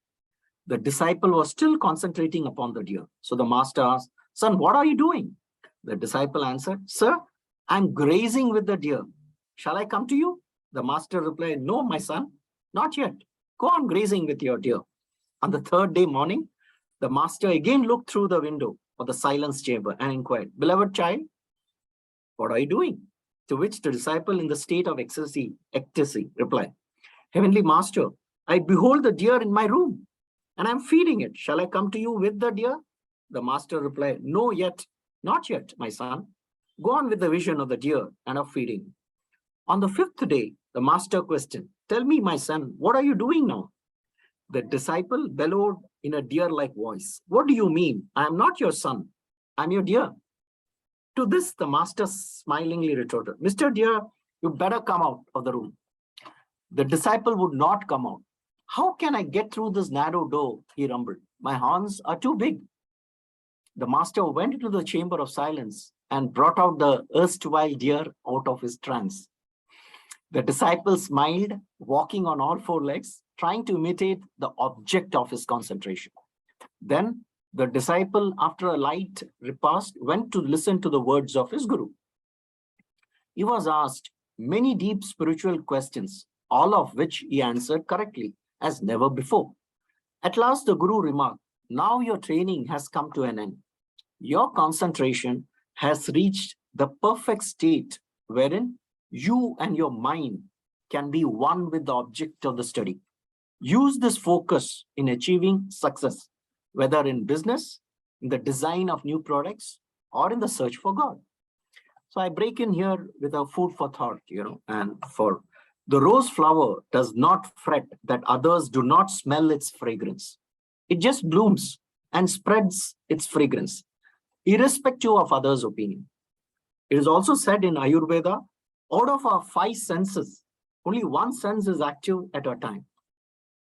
The disciple was still concentrating upon the deer. So the master asked, "Son, what are you doing?" The disciple answered, "Sir, I'm grazing with the deer. Shall I come to you?" The master replied, "No, my son, not yet. Go on grazing with your deer." On the third day morning, the master again looked through the window of the silence chamber and inquired, "Beloved child, what are you doing?" To which the disciple, in the state of ecstasy replied, "Heavenly master, I behold the deer in my room and I'm feeding it. Shall I come to you with the deer?" The master replied, "No, yet, not yet, my son. Go on with the vision of the deer and of feeding." On the fifth day, the master questioned, "Tell me, my son, what are you doing now?" The disciple bellowed in a deer-like voice, "What do you mean? I am not your son. I'm your deer." To this, the master smilingly retorted, "Mr. Deer, you better come out of the room." The disciple would not come out. "How can I get through this narrow door?" he rumbled. "My horns are too big." The master went into the chamber of silence and brought out the erstwhile deer out of his trance. The disciple smiled, walking on all four legs, trying to imitate the object of his concentration. Then the disciple, after a light repast, went to listen to the words of his guru. He was asked many deep spiritual questions, all of which he answered correctly, as never before. At last, the guru remarked, "Now your training has come to an end. Your concentration has reached the perfect state wherein you and your mind can be one with the object of the study. Use this focus in achieving success, whether in business, in the design of new products, or in the search for God." So I break in here with a food for thought, and for the rose flower does not fret that others do not smell its fragrance. It just blooms and spreads its fragrance, irrespective of others' opinion. It is also said in Ayurveda, out of our 5 senses, only one sense is active at a time.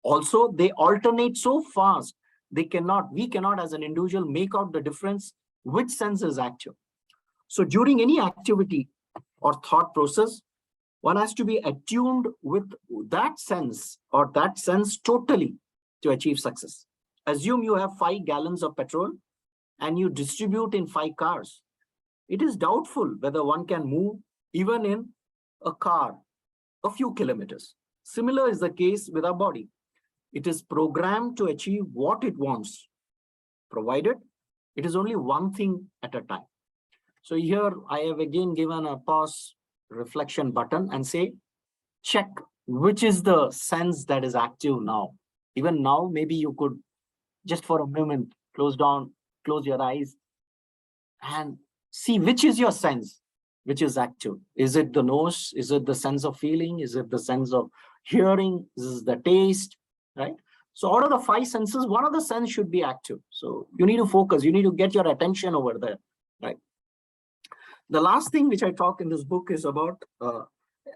Also, they alternate so fast, we cannot as an individual make out the difference which sense is active. So during any activity or thought process, one has to be attuned with that sense or that sense totally to achieve success. Assume you have 5 gallons of petrol and you distribute in 5 cars. It is doubtful whether one can move even in a car a few kilometers. Similar is the case with our body. It is programmed to achieve what it wants, provided it is only one thing at a time. So here I have again given a pause reflection button and say, check which is the sense that is active now. Even now, maybe you could just for a moment close your eyes and see which is your sense, which is active. Is it the nose? Is it the sense of feeling? Is it the sense of hearing? Is it the taste, right? So out of the 5 senses, one of the sense should be active. So you need to focus, you need to get your attention over there, right? The last thing which I talk in this book is about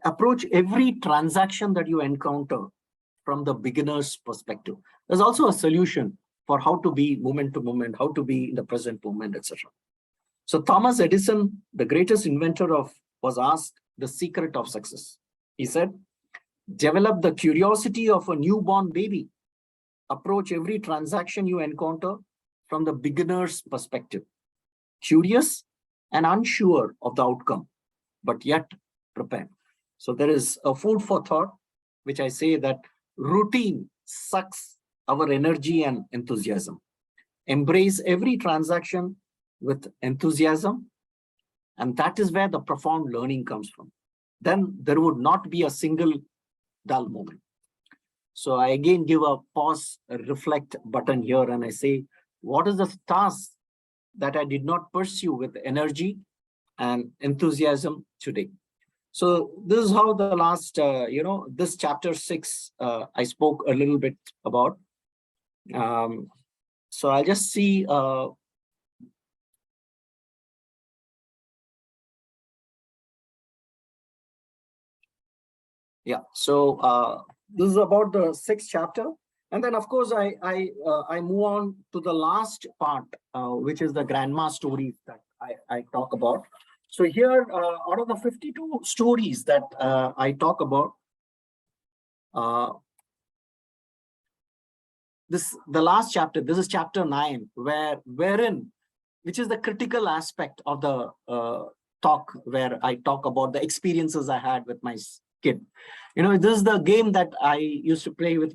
approach every transaction that you encounter from the beginner's perspective. There's also a solution for how to be moment to moment, how to be in the present moment, etc. So Thomas Edison, the greatest inventor was asked the secret of success. He said, develop the curiosity of a newborn baby. Approach every transaction you encounter from the beginner's perspective. Curious and unsure of the outcome, but yet prepared. So there is a food for thought, which I say that routine sucks our energy and enthusiasm. Embrace every transaction with enthusiasm, and that is where the profound learning comes from. Then there would not be a single dull moment. So I again give a pause, a reflect button here, and I say, what is the task that I did not pursue with energy and enthusiasm today? So this is how the last, this chapter 6, I spoke a little bit about. So I'll just see. Yeah, so this is about the 6th chapter. And then, of course, I move on to the last part, which is the grandma stories that I talk about. So here, out of the 52 stories that I talk about, the last chapter, this is chapter 9, which is the critical aspect of the talk, where I talk about the experiences I had with my kid. This is the game that I used to play with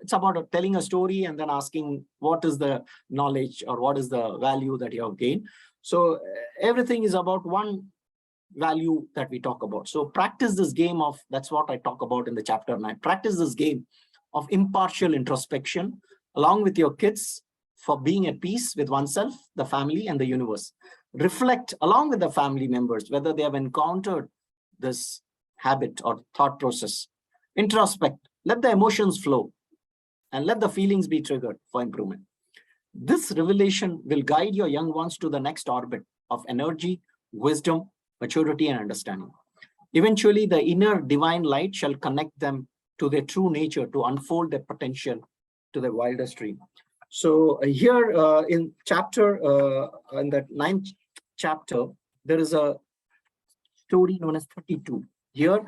it's about telling a story and then asking what is the knowledge or what is the value that you have gained. So everything is about one value that we talk about. So practice this game that's what I talk about in the chapter 9. Practice this game of impartial introspection along with your kids for being at peace with oneself, the family, and the universe. Reflect along with the family members whether they have encountered this habit or thought process. Introspect, let the emotions flow, and let the feelings be triggered for improvement. This revelation will guide your young ones to the next orbit of energy, wisdom, maturity, and understanding. Eventually, the inner divine light shall connect them to their true nature to unfold their potential to their wildest dream. So here in that 9th chapter, there is a story known as 32. Here,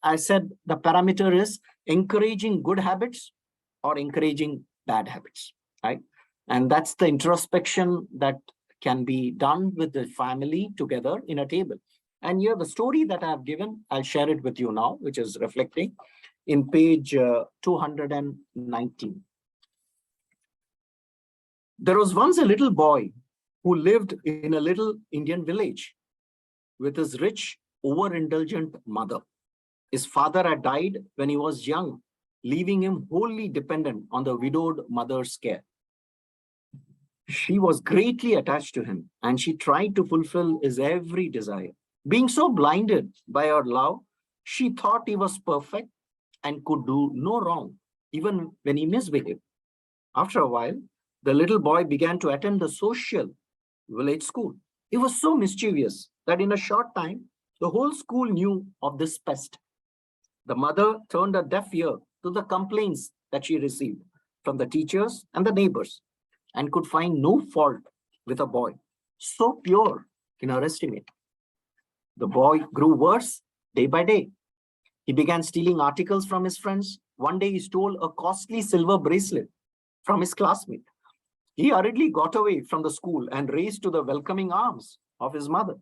I said the parameter is encouraging good habits or encouraging bad habits, right? And that's the introspection that can be done with the family together in a table. And here, the story that I have given, I'll share it with you now, which is reflecting in page 219. There was once a little boy who lived in a little Indian village with his rich, overindulgent mother. His father had died when he was young, leaving him wholly dependent on the widowed mother's care. She was greatly attached to him, and she tried to fulfill his every desire. Being so blinded by her love, she thought he was perfect and could do no wrong, even when he misbehaved. After a while, the little boy began to attend the social village school. He was so mischievous that in a short time, the whole school knew of this pest. The mother turned a deaf ear to the complaints that she received from the teachers and the neighbors, and could find no fault with a boy so pure in her estimate. The boy grew worse day by day. He began stealing articles from his friends. One day he stole a costly silver bracelet from his classmate. He hurriedly got away from the school and raced to the welcoming arms of his mother.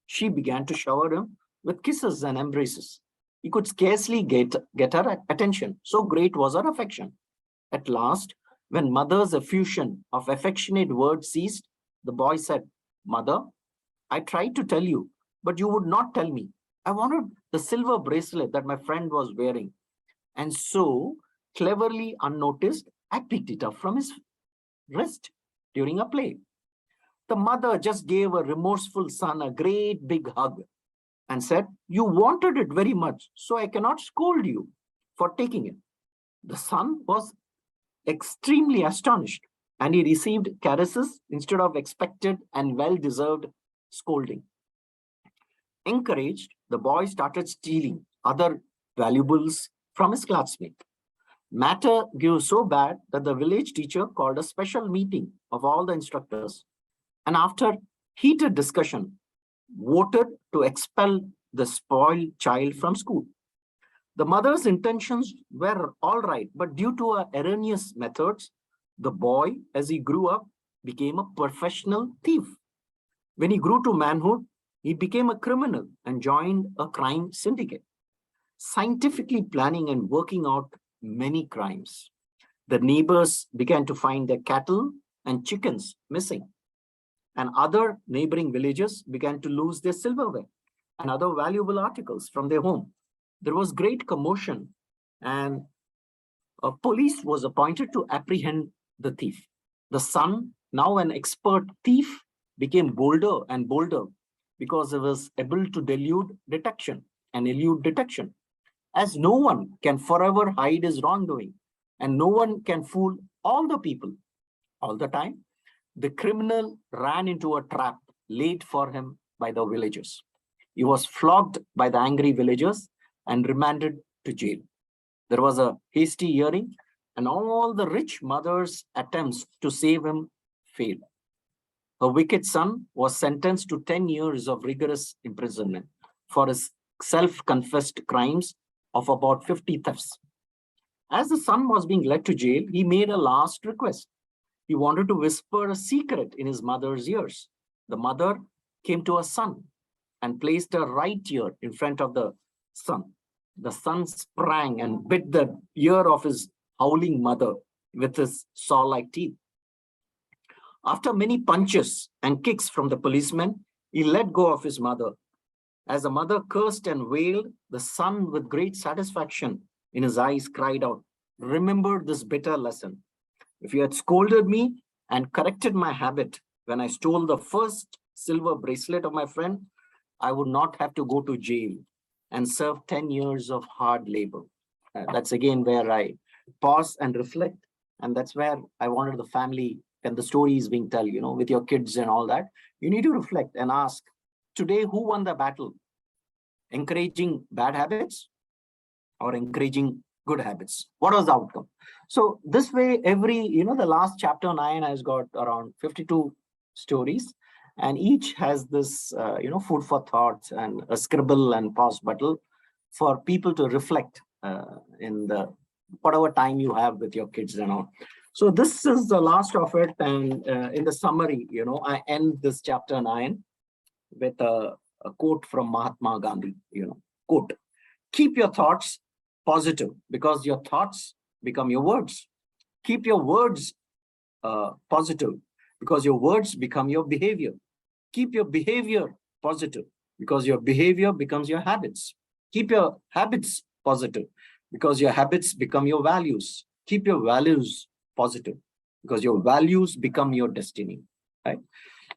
She began to shower him with kisses and embraces. He could scarcely get her attention, so great was her affection. At last, when mother's effusion of affectionate words ceased, the boy said, "Mother, I tried to tell you, but you would not tell me. I wanted the silver bracelet that my friend was wearing. And so, cleverly unnoticed, I picked it up from his wrist during a play." The mother just gave her remorseful son a great big hug and said, "You wanted it very much, so I cannot scold you for taking it." The son was extremely astonished, and he received caresses instead of expected and well-deserved scolding. Encouraged, the boy started stealing other valuables from his classmate. Matter grew so bad that the village teacher called a special meeting of all the instructors, and after heated discussion, voted to expel the spoiled child from school. The mother's intentions were all right, but due to her erroneous methods, the boy, as he grew up, became a professional thief. When he grew to manhood, he became a criminal and joined a crime syndicate, scientifically planning and working out many crimes. The neighbors began to find their cattle and chickens missing, and other neighboring villages began to lose their silverware and other valuable articles from their home. There was great commotion, and a police was appointed to apprehend the thief. The son, now an expert thief, became bolder and bolder because he was able to elude detection. As no one can forever hide his wrongdoing, and no one can fool all the people all the time, the criminal ran into a trap laid for him by the villagers. He was flogged by the angry villagers and remanded to jail. There was a hasty hearing, and all the rich mother's attempts to save him failed. A wicked son was sentenced to 10 years of rigorous imprisonment for his self-confessed crimes of about 50 thefts. As the son was being led to jail, he made a last request. He wanted to whisper a secret in his mother's ears. The mother came to her son and placed her right ear in front of the son. The son sprang and bit the ear of his howling mother with his saw-like teeth. After many punches and kicks from the policeman, he let go of his mother. As the mother cursed and wailed, the son, with great satisfaction in his eyes, cried out, "Remember this bitter lesson. If you had scolded me and corrected my habit when I stole the first silver bracelet of my friend, I would not have to go to jail and serve 10 years of hard labor." That's again where I pause and reflect. And that's where I wanted the family, and the story is being told, with your kids and all that, you need to reflect and ask, today, who won the battle? Encouraging bad habits or encouraging good habits? What was the outcome? So this way, the last chapter 9 has got around 52 stories, and each has this, food for thought and a scribble and pause button for people to reflect in the whatever time you have with your kids and all. So this is the last of it, and in the summary, I end this chapter 9 with a quote from Mahatma Gandhi. Quote: "Keep your thoughts positive, because your thoughts become your words. Keep your words positive, because your words become your behavior. Keep your behavior positive, because your behavior becomes your habits. Keep your habits positive, because your habits become your values. Keep your values positive, because your values become your destiny." Right?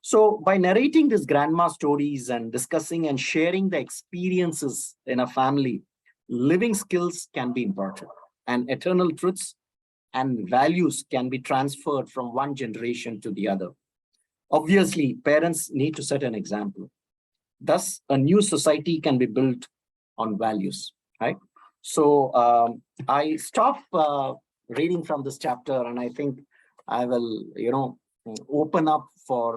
So by narrating these grandma stories and discussing and sharing the experiences in a family, living skills can be imparted, and eternal truths and values can be transferred from one generation to the other. Obviously, parents need to set an example. Thus, a new society can be built on values, right? So I stop reading from this chapter, and I think I will, open up for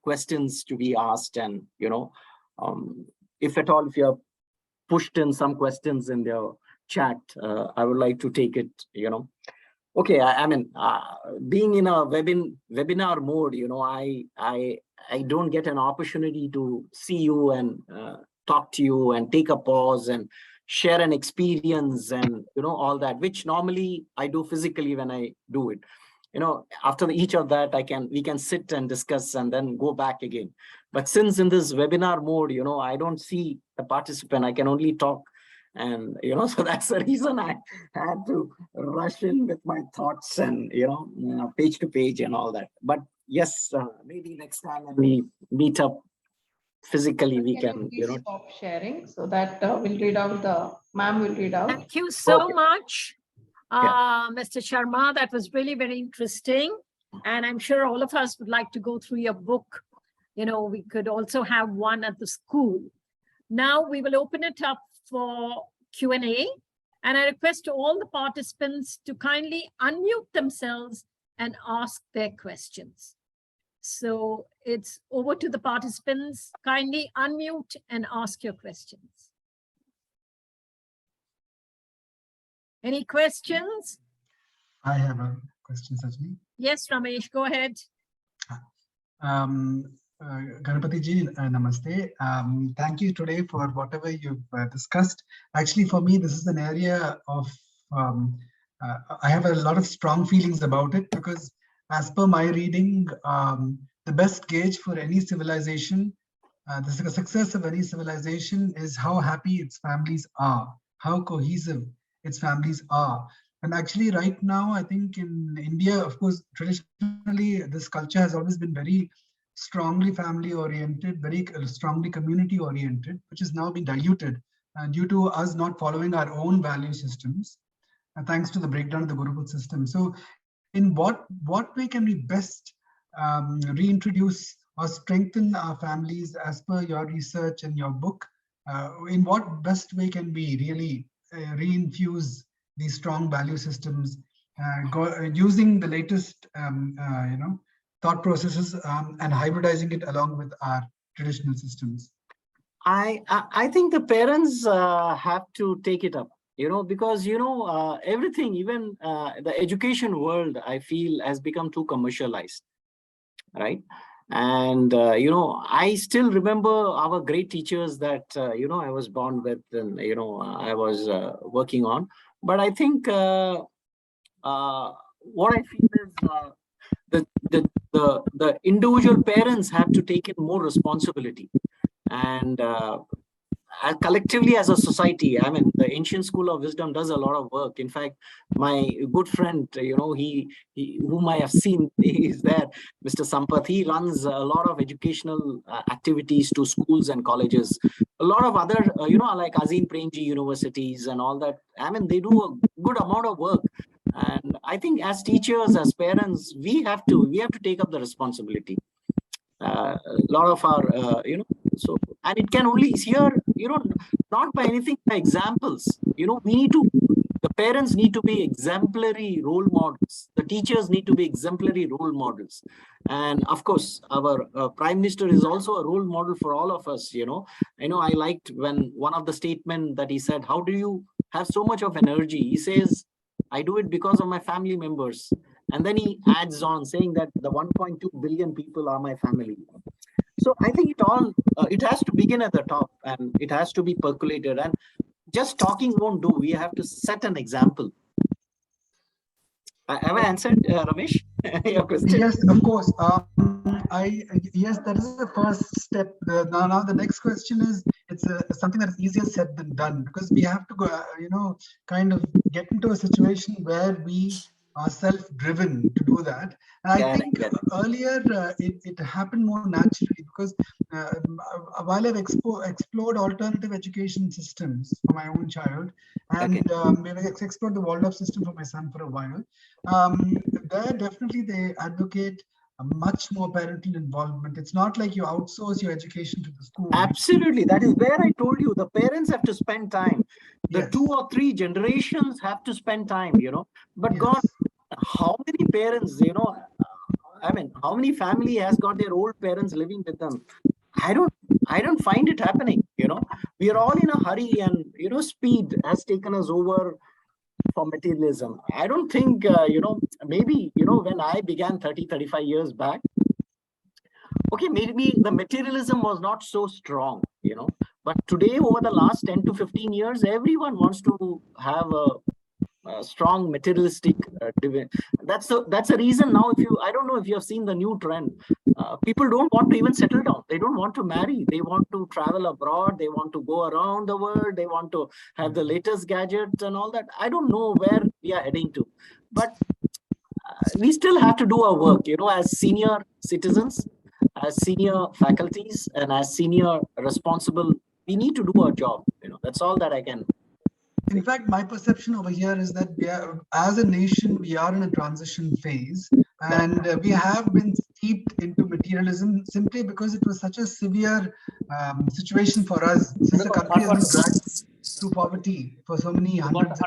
questions to be asked, and if at all, if you have pushed in some questions in their chat, I would like to take it. Okay, I mean, being in a webinar mode, I don't get an opportunity to see you and talk to you and take a pause and share an experience and, all that, which normally I do physically when I do it. After each of that, we can sit and discuss and then go back again. But since in this webinar mode, I don't see the participant, I can only talk. And, so that's the reason I had to rush in with my thoughts and, page to page and all that. But yes, maybe next time when we meet up physically, we can, you please stop sharing so that we'll read out ma'am will read out. Thank you so Okay. much, Mr. Sharma. That was really very interesting. And I'm sure all of us would like to go through your book. We could also have one at the school. Now we will open it up for Q&A. And I request all the participants to kindly unmute themselves and ask their questions. So it's over to the participants. Kindly unmute and ask your questions. Any questions? I have a question, Sajani. Yes, Ramesh, go ahead. Ganapathy ji, namaste. Thank you today for whatever you've discussed. Actually, for me, this is an area of, I have a lot of strong feelings about it, because as per my reading, the best gauge for any civilization, the success of any civilization is how happy its families are, how cohesive its families are. And actually right now, I think in India, of course, traditionally, this culture has always been very strongly family oriented, very strongly community oriented, which is now being diluted due to us not following our own value systems, thanks to the breakdown of the Gurukul system. So in what way can we best reintroduce or strengthen our families as per your research and your book? In what best way can we really reinfuse these strong value systems, using the latest thought processes and hybridizing it along with our traditional systems? I think the parents have to take it up, because, everything, even the education world, I feel, has become too commercialized, right? And, I still remember our great teachers that, I was born with and, I was working on. But I think what I feel is the individual parents have to take in more responsibility. And collectively as a society, I mean, the ancient school of wisdom does a lot of work. In fact, my good friend, he whom I have seen is there, Mr. Sampath, he runs a lot of educational activities to schools and colleges. A lot of other, like Azim Premji universities and all that. I mean, they do a good amount of work. And I think as teachers, as parents, we have to take up the responsibility. A lot of our, so, and it can only here, not by anything, by examples. The parents need to be exemplary role models. The teachers need to be exemplary role models. And of course, our Prime Minister is also a role model for all of us, I liked when one of the statement that he said, how do you have so much of energy? He says, I do it because of my family members. And then he adds on saying that the 1.2 billion people are my family. So I think it has to begin at the top and it has to be percolated, and just talking won't do. We have to set an example. Have I answered, Ramesh, your question? Yes, of course. Yes, that is the first step. Now the next question is, it's something that is easier said than done, because we have to go, kind of get into a situation where we are self-driven to do that. And I think earlier it happened more naturally, because while I've explored alternative education systems for my own child, and I've explored the Waldorf system for my son for a while, there definitely they advocate a much more parental involvement. It's not like you outsource your education to the school. Absolutely. That is where I told you, the parents have to spend time. The 2 or 3 generations have to spend time, But God, how many parents, I mean, how many family has got their old parents living with them? I don't find it happening, We are all in a hurry, and, speed has taken us over for materialism. I don't think, maybe, when I began 35 years back, okay, maybe the materialism was not so strong, But today, over the last 10 to 15 years, everyone wants to have a strong materialistic that's a reason now. I don't know if you have seen the new trend. People don't want to even settle down. They don't want to marry. They want to travel abroad. They want to go around the world. They want to have the latest gadgets and all that. I don't know where we are heading to, but we still have to do our work, as senior citizens, as senior faculties, and as senior responsible. We need to do our job. That's all that I can. In fact, my perception over here is that as a nation, we are in a transition phase, and we have been steeped into materialism simply because it was such a severe situation for us, since the country has been dragged through poverty for so many hundreds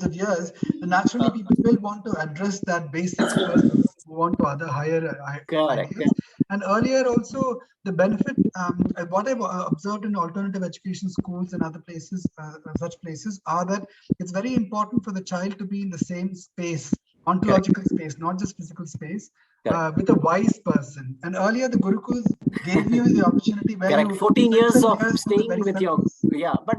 of years. And naturally, people will want to address that basics first, move on to other higher ideas. And earlier also, the benefit, what I've observed in alternative education schools and other places, such places, are that it's very important for the child to be in the same space, ontological space, not just physical space, with a wise person. And earlier, the Gurukuls gave you the opportunity where you 14 years of staying with your, but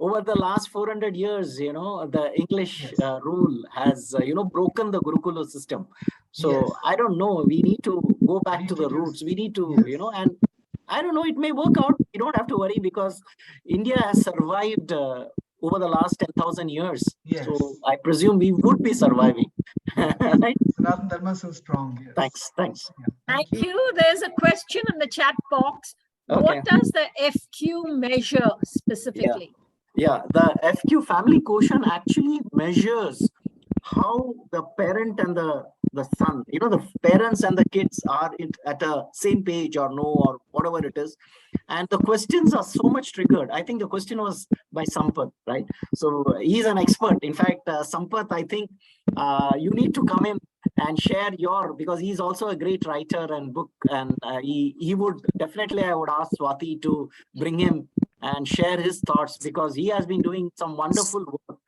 over the last 400 years, the English rule has, broken the Gurukula system. So I don't know, we need to go back to the roots. We need to, and I don't know, it may work out. You don't have to worry, because India has survived over the last 10,000 years. So I presume we would be surviving. Right? Sanatana Dharma is so strong. Thanks. Thank you. There's a question in the chat box. What does the FQ measure specifically? The FQ, family quotient, actually measures how the parent and the son, the parents and the kids are at a same page or no, or whatever it is. And the questions are so much triggered. I think the question was by Sampath, right? So he's an expert. In fact, Sampath, I think you need to come in and share because he's also a great writer and book, and he would definitely, I would ask Swati to bring him and share his thoughts, because he has been doing some wonderful work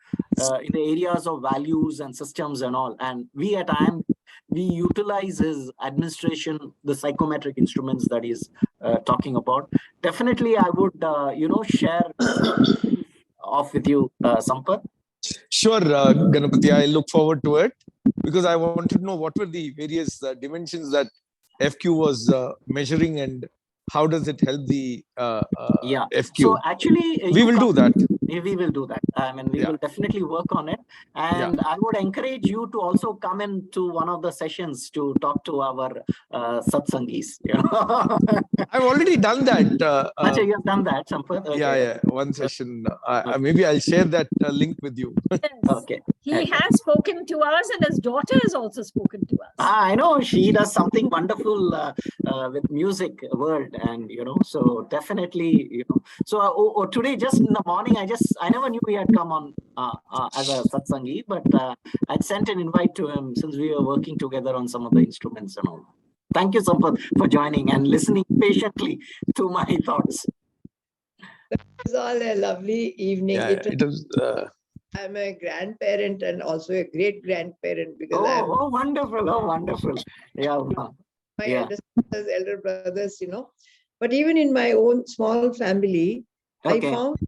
in the areas of values and systems and all. And we at IIM, we utilize his administration, the psychometric instruments that he's talking about. Definitely, I would, share off with you, Sampath. Sure, Ganapathy, I look forward to it, because I want to know what were the various dimensions that FQ was measuring, and how does it help the FQ? So actually, we will do that. We will do that. I mean, we will definitely work on it. And I would encourage you to also come into one of the sessions to talk to our Satsangis. I've already done that. You have done that, Sampath? Okay. One session. Maybe I'll share that link with you. Okay. He has spoken to us, and his daughter has also spoken to us. I know, she does something wonderful with music world, and so definitely, so today, just in the morning, I never knew he had come on as a Satsangi, but I'd sent an invite to him, since we were working together on some of the instruments and all. Thank you, Sampath, for joining and listening patiently to my thoughts. It was all a lovely evening. It was. I'm a grandparent and also a great grandparent, because oh, wonderful! Oh, wonderful! Yeah, my elder brothers, But even in my own small family, I found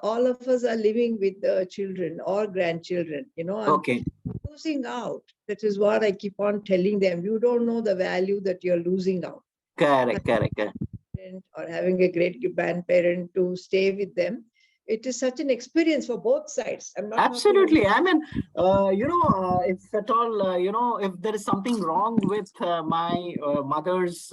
all of us are living with the children or grandchildren. I'm losing out. That is what I keep on telling them. You don't know the value that you're losing out. Correct. Or having a great grandparent to stay with them. It is such an experience for both sides. I'm not absolutely. I mean, if at all, if there is something wrong with my mother's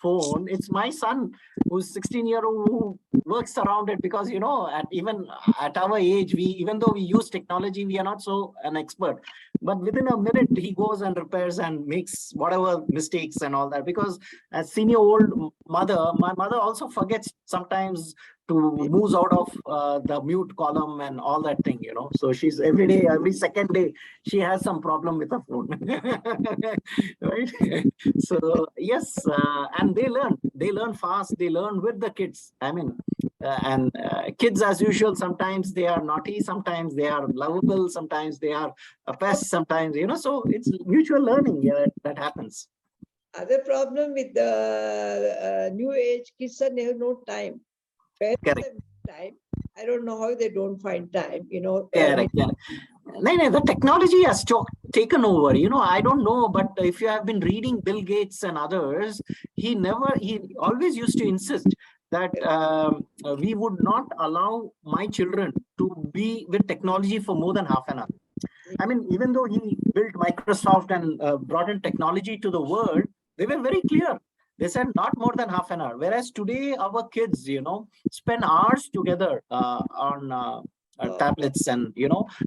phone, it's my son who's 16-year-old who works around it, because, even at our age, even though we use technology, we are not so an expert. But within a minute, he goes and repairs and makes whatever mistakes and all that. Because as senior old mother, my mother also forgets sometimes to move out of the mute column and all that thing, So she's every second day, she has some problem with her phone. Right? So yes, and they learn fast, they learn with the kids. I mean, and kids as usual, sometimes they are naughty, sometimes they are lovable, sometimes they are a pest, sometimes, so it's mutual learning that happens. Other problem with the new age kids are they have no time. Parents Correct. have no time. I don't know how they don't find time, you know. Correct. No, the technology has taken over. I don't know, but if you have been reading Bill Gates and others, he always used to insist that we would not allow my children to be with technology for more than half an hour. I mean, even though he built Microsoft and brought in technology to the world, they were very clear. They said not more than half an hour. Whereas today, our kids, spend hours together on tablets and,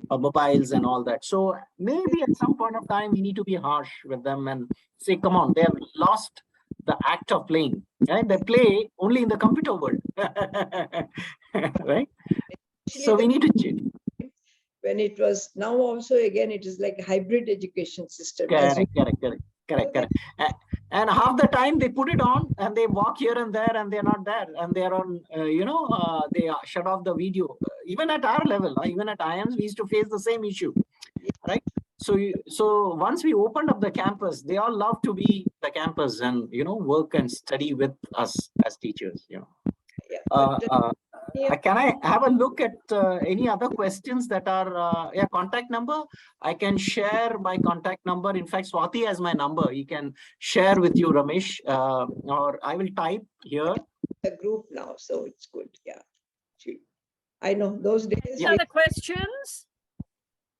mobiles and all that. So maybe at some point of time, we need to be harsh with them and say, come on, they have lost the act of playing. Right? They play only in the computer world. Right? So we need to change. When it was now also again, it is like hybrid education system. Correct. And half the time they put it on and they walk here and there and they're not there and they're on, they shut off the video. Even at our level, even at IIMs, we used to face the same issue, right? So once we opened up the campus, they all love to be the campus and, work and study with us as teachers, Can I have a look at any other questions that are contact number? I can share my contact number. In fact, Swati has my number. He can share with you, Ramesh, or I will type here. A group now, so it's good. Yeah, I know those days. Any other questions?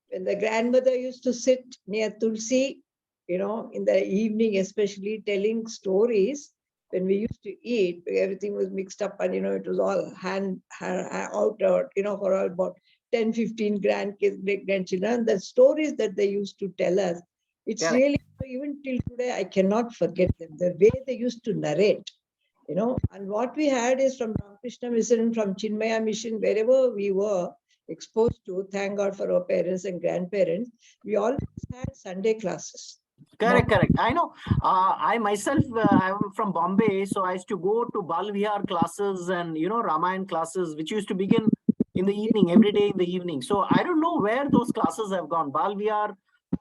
When the grandmother used to sit near Tulsi, in the evening, especially telling stories. When we used to eat, everything was mixed up and, it was all out, for all about 10, 15 grandkids, great-grandchildren. The stories that they used to tell us, it's really, even till today, I cannot forget them. The way they used to narrate, and what we had is from Ramakrishna Mission, from Chinmaya Mission, wherever we were exposed to, thank God for our parents and grandparents, we always had Sunday classes. Correct. I know. I myself, I'm from Bombay, so I used to go to Bal Vihar classes and, Ramayan classes, which used to begin in the evening, every day in the evening. So I don't know where those classes have gone. Bal Vihar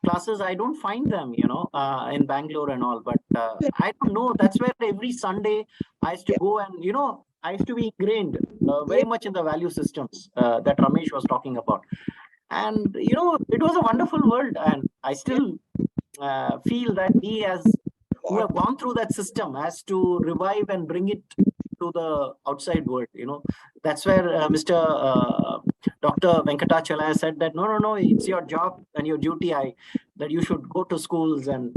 classes, I don't find them, in Bangalore and all, but I don't know. That's where every Sunday I used to go and, I used to be ingrained very much in the value systems that Ramesh was talking about. And, it was a wonderful world. And I still feel that we who have gone through that system has to revive and bring it to the outside world. That's where Mr. Dr. Venkatachalaya said that no, it's your job and your duty that you should go to schools and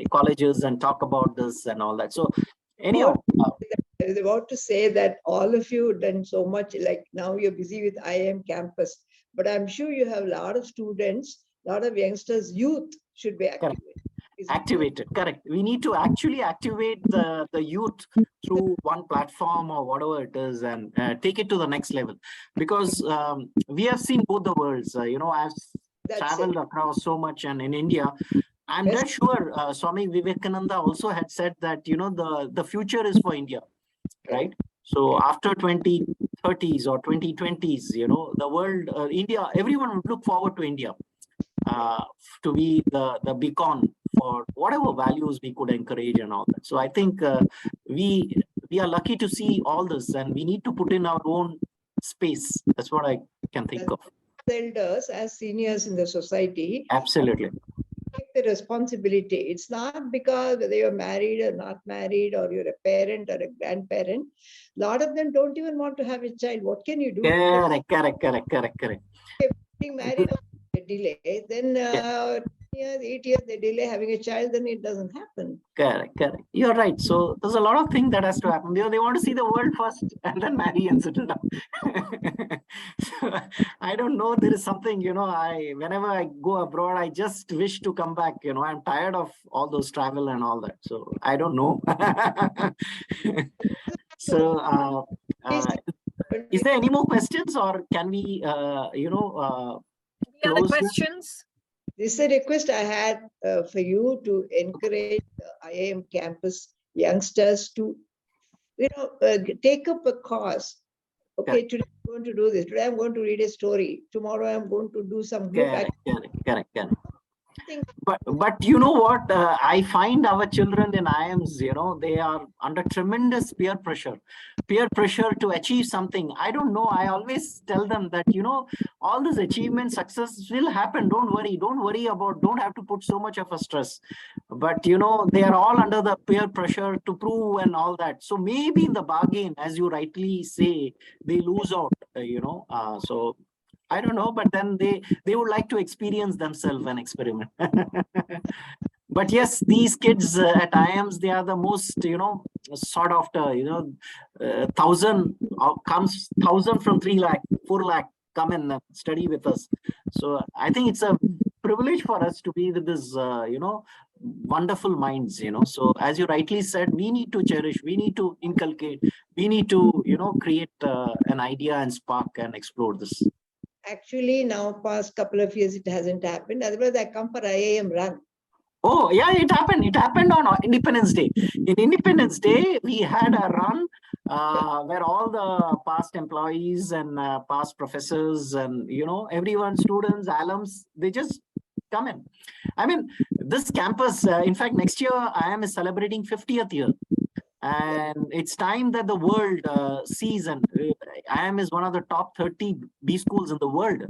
colleges and talk about this and all that. So anyhow, I was about to say that all of you have done so much, like now you're busy with IIM campus, but I'm sure you have a lot of students, a lot of youngsters, youth should be activated. Correct. We need to actually activate the youth through one platform or whatever it is and take it to the next level. Because we have seen both the worlds. I've traveled across so much, and in India, I'm not sure Swami Vivekananda also had said that, the future is for India, right? So after 2030s or 2020s, the world, India, everyone would look forward to India to be the beacon for whatever values we could encourage and all that. So I think we are lucky to see all this, and we need to put in our own space. That's what I can think of. Elders, as seniors in the society, absolutely take the responsibility. It's not because whether you're married or not married, or you're a parent or a grandparent. A lot of them don't even want to have a child. What can you do? Correct. Being married, they delay. Then 8 years they delay having a child, then it doesn't happen. Correct. You're right. So there's a lot of things that has to happen. They want to see the world first and then marry and settle down. So, I don't know. There is something, whenever I go abroad, I just wish to come back. I'm tired of all those travel and all that. So I don't know. So is there any more questions, or can we, any other questions? This is a request I had for you to encourage the IIM campus youngsters to, take up a cause. Okay, today I'm going to do this. Today I'm going to read a story. Tomorrow I'm going to do some group activity. Correct. But you know what? I find our children in IIMs, they are under tremendous peer pressure to achieve something. I don't know. I always tell them that, all this achievement, success will happen. Don't worry about, don't have to put so much of a stress. But, they are all under the peer pressure to prove and all that. So maybe in the bargain, as you rightly say, they lose out, so I don't know, but then they would like to experience themselves and experiment. But yes, these kids at IIMs, they are the most, sought after, 1,000 from 3 lakh, 4 lakh come and study with us. So I think it's a privilege for us to be with this, wonderful minds, So as you rightly said, we need to cherish, we need to inculcate, we need to, create an idea and spark and explore this. Actually, now past couple of years, it hasn't happened. Otherwise, I come for IIM run. Oh, yeah, it happened. It happened on Independence Day. In Independence Day, we had a run where all the past employees and past professors and, everyone, students, alums, they just come in. I mean, this campus, in fact, next year, IIM is celebrating 50th year. And it's time that the world sees, and IIM is one of the top 30 B schools in the world.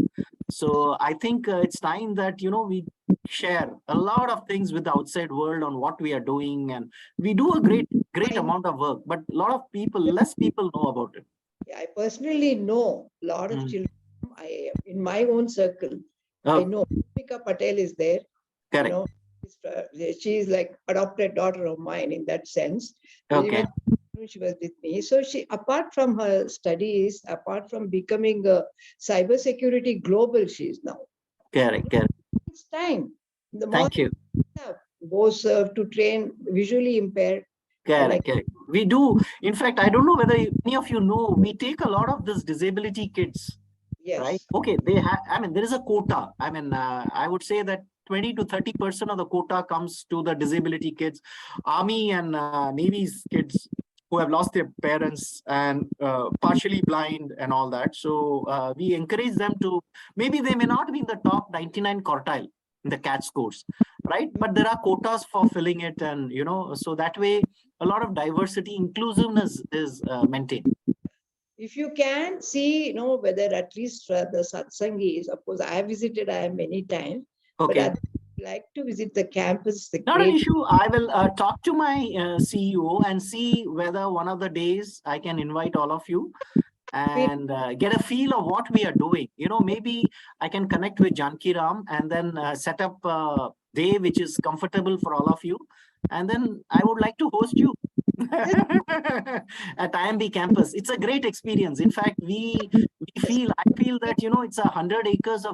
So I think it's time that, we share a lot of things with the outside world on what we are doing. And we do a great amount of work, but a lot of people, less people know about it. Yeah, I personally know a lot of children from IIM in my own circle. I know Mika Patel is there. Correct. She is like adopted daughter of mine in that sense. Okay. She was with me. So she, apart from her studies, apart from becoming a cybersecurity global, she is now. Correct. It's time. The Thank you. Both serve to train visually impaired. Correct. We do. In fact, I don't know whether any of you know, we take a lot of this disability kids. Yes. Right. Okay. They have, there is a quota. I would say that 20 to 30% of the quota comes to the disability kids, Army and Navy's kids who have lost their parents and partially blind and all that. So we encourage them to, maybe they may not be in the top 99 quartile in the CAT scores, right? But there are quotas for filling it, and so that way a lot of diversity, inclusiveness is maintained. If you can see, whether at least the Satsangis, of course, I have visited IIM many times, but I'd like to visit the campus. Not an issue. I will talk to my CEO and see whether one of the days I can invite all of you and get a feel of what we are doing. Maybe I can connect with Janki Ram and then set up a day which is comfortable for all of you. And then I would like to host you at IMB campus. It's a great experience. In fact, I feel that, it's 100 acres of